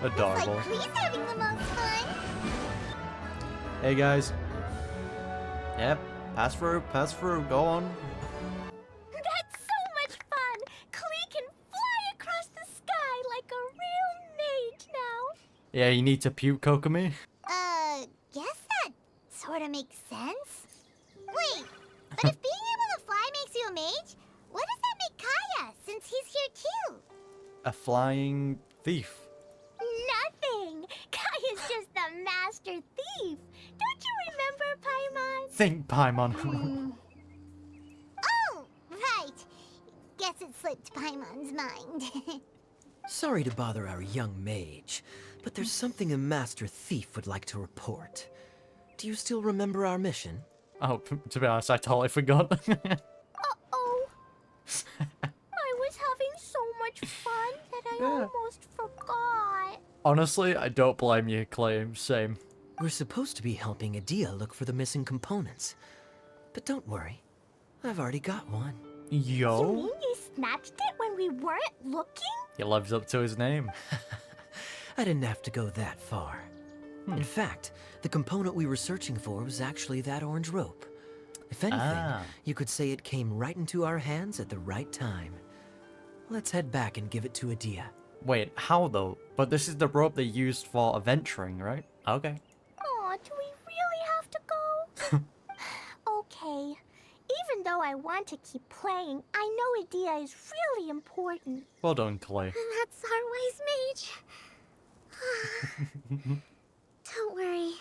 Adorable. Like Klee's having the most fun. Hey guys. Yep, pass through, go on. That's so much fun. Klee can fly across the sky like a real mage now. Yeah, you need to puke, Kokomi. Guess that sort of makes sense. Wait, but if being able to fly makes you a mage, what does that make Kaeya, since he's here too? A flying thief. Nothing. Kaeya's just a master thief. Don't you remember, Paimon? Think, Paimon. Oh, right. Guess it slipped Paimon's mind. Sorry to bother our young mage, but there's something a master thief would like to report. Do you still remember our mission? Oh, to be honest, I totally forgot. Uh-oh. I was having so much fun that I almost forgot. Honestly, I don't blame you, Klee. Same. We're supposed to be helping Idyia look for the missing components. But don't worry, I've already got one. You Yo? mean you snatched it when we weren't looking? He lives up to his name. I didn't have to go that far. In fact, the component we were searching for was actually that orange rope. If anything, you could say it came right into our hands at the right time. Let's head back and give it to Idyia. Wait, how though? But this is the rope they used for adventuring, right? Okay. Aw, do we really have to go? Okay. Even though I want to keep playing, I know Idyia is really important. Well done, Klee. That's our wise mage. Don't worry.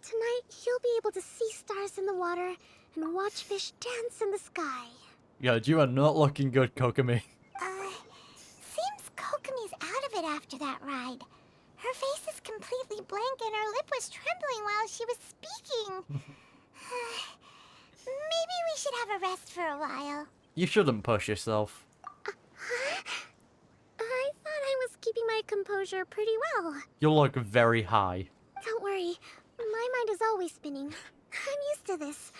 Tonight, you'll be able to see stars in the water and watch fish dance in the sky. Yeah, you are not looking good, Kokomi. Seems Kokomi's out of it after that ride. Her face is completely blank and her lip was trembling while she was speaking. Maybe we should have a rest for a while. You shouldn't push yourself. I thought I was keeping my composure pretty well. You look very high. Don't worry, my mind is always spinning. I'm used to this.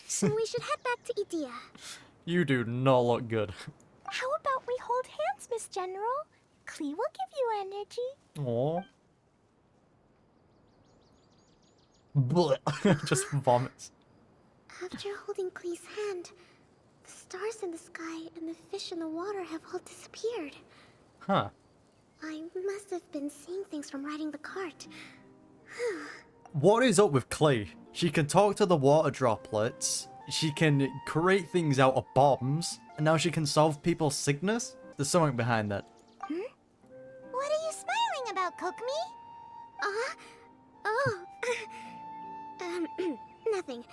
So we should head back to Idyia. You do not look good. How about we hold hands, Miss General? Klee will give you energy. Aww. Blech. Just vomits. After holding Klee's hand, the stars in the sky and the fish in the water have all disappeared. Huh. I must have been seeing things from riding the cart. What is up with Klee? She can talk to the water droplets, she can create things out of bombs, and now she can solve people's sickness? There's something behind that. What are you smiling about, Kokomi? Nothing.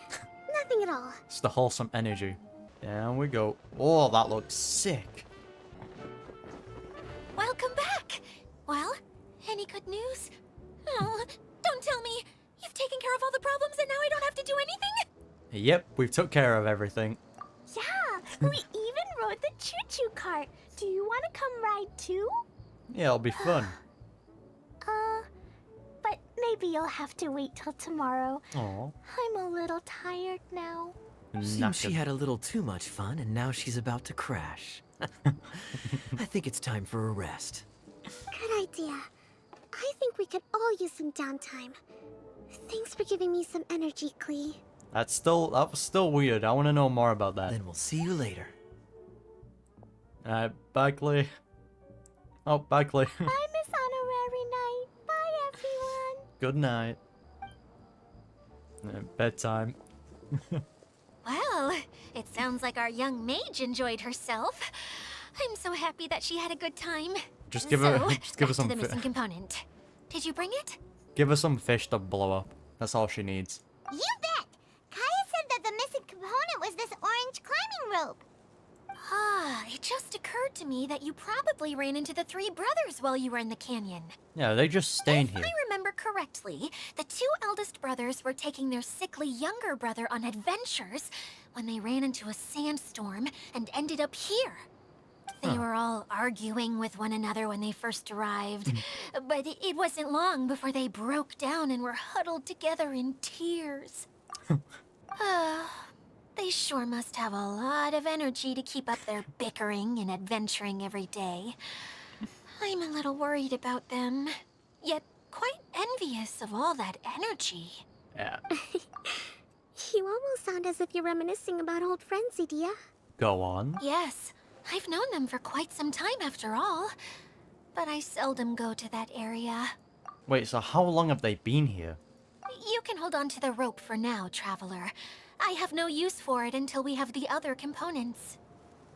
Nothing at all. It's the wholesome energy. Down we go. Oh, that looks sick. Welcome back! Well, any good news? Oh, don't tell me! You've taken care of all the problems and now I don't have to do anything? Yep, we've took care of everything. Yeah, we even rode the choo-choo cart. Do you want to come ride too? Yeah, it'll be fun. But maybe you'll have to wait till tomorrow. Aw. I'm a little tired now. Seems she had a little too much fun and now she's about to crash. I think it's time for a rest. Good idea. I think we could all use some downtime. Thanks for giving me some energy, Klee. That was still weird. I want to know more about that. Then we'll see you later. Alright, bye, Klee. Oh, bye, Klee. Bye, Miss Honorary Knight. Bye, everyone. Good night. Bedtime. Well, it sounds like our young mage enjoyed herself. I'm so happy that she had a good time. Just give her back some to the missing component. Did you bring it? give her some fish to blow up. That's all she needs. You bet! Kaeya said that the missing component was this orange climbing rope. Ah, it just occurred to me that you probably ran into the three brothers while you were in the canyon. Yeah, they just staying here. If I remember correctly, correctly, the two eldest brothers were taking their sickly younger brother on adventures when they ran into a sandstorm and ended up here. They were all arguing with one another when they first arrived, but it wasn't long before they broke down and were huddled together in tears. They sure must have a lot of energy to keep up their bickering and adventuring every day. I'm a little worried about them, yet quite envious of all that energy. Yeah. You almost sound as if you're reminiscing about old friends, Idyia. Go on. Yes, I've known them for quite some time after all, but I seldom go to that area. Wait, so how long have they been here? You can hold on to the rope for now, Traveler. I have no use for it until we have the other components.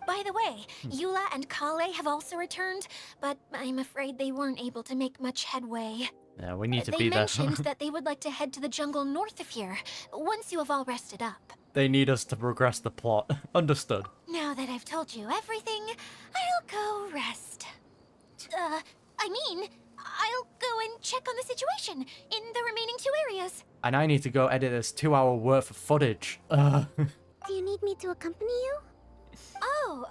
By the way, Eula and Collei have also returned, but I'm afraid they weren't able to make much headway. Yeah, we need to They be there. mentioned that they would like to head to the jungle north of here, once you have all rested up. They need us to progress the plot. Understood. Now that I've told you everything, I'll go rest. I'll go and check on the situation in the remaining 2 areas. And I need to go edit this 2-hour worth of footage. Do you need me to accompany you? Oh,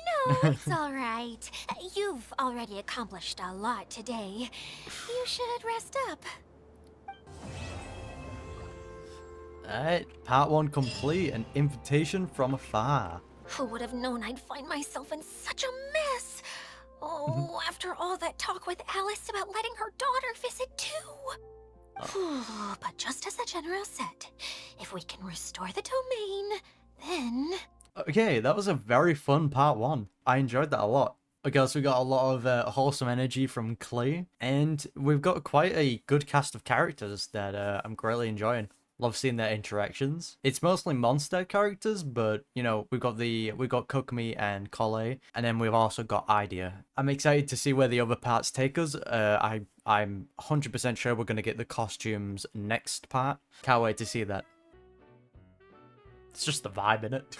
no, it's all right. You've already accomplished a lot today. You should rest up. Alright, part 1 complete. An invitation from Afar. Who would have known I'd find myself in such a mess? Oh, after all that talk with Alice about letting her daughter visit too. But just as the General said, if we can restore the domain, then... Okay, that was a very fun part 1. I enjoyed that a lot. Okay, so we got a lot of wholesome energy from Klee, and we've got quite a good cast of characters that I'm greatly enjoying. Love seeing their interactions. It's mostly monster characters, but you know, we've got Kokomi and Collei, and then we've also got Idyia. I'm excited to see where the other parts take us. I'm 100% sure we're gonna get the costumes next part. Can't wait to see that. It's just the vibe in it.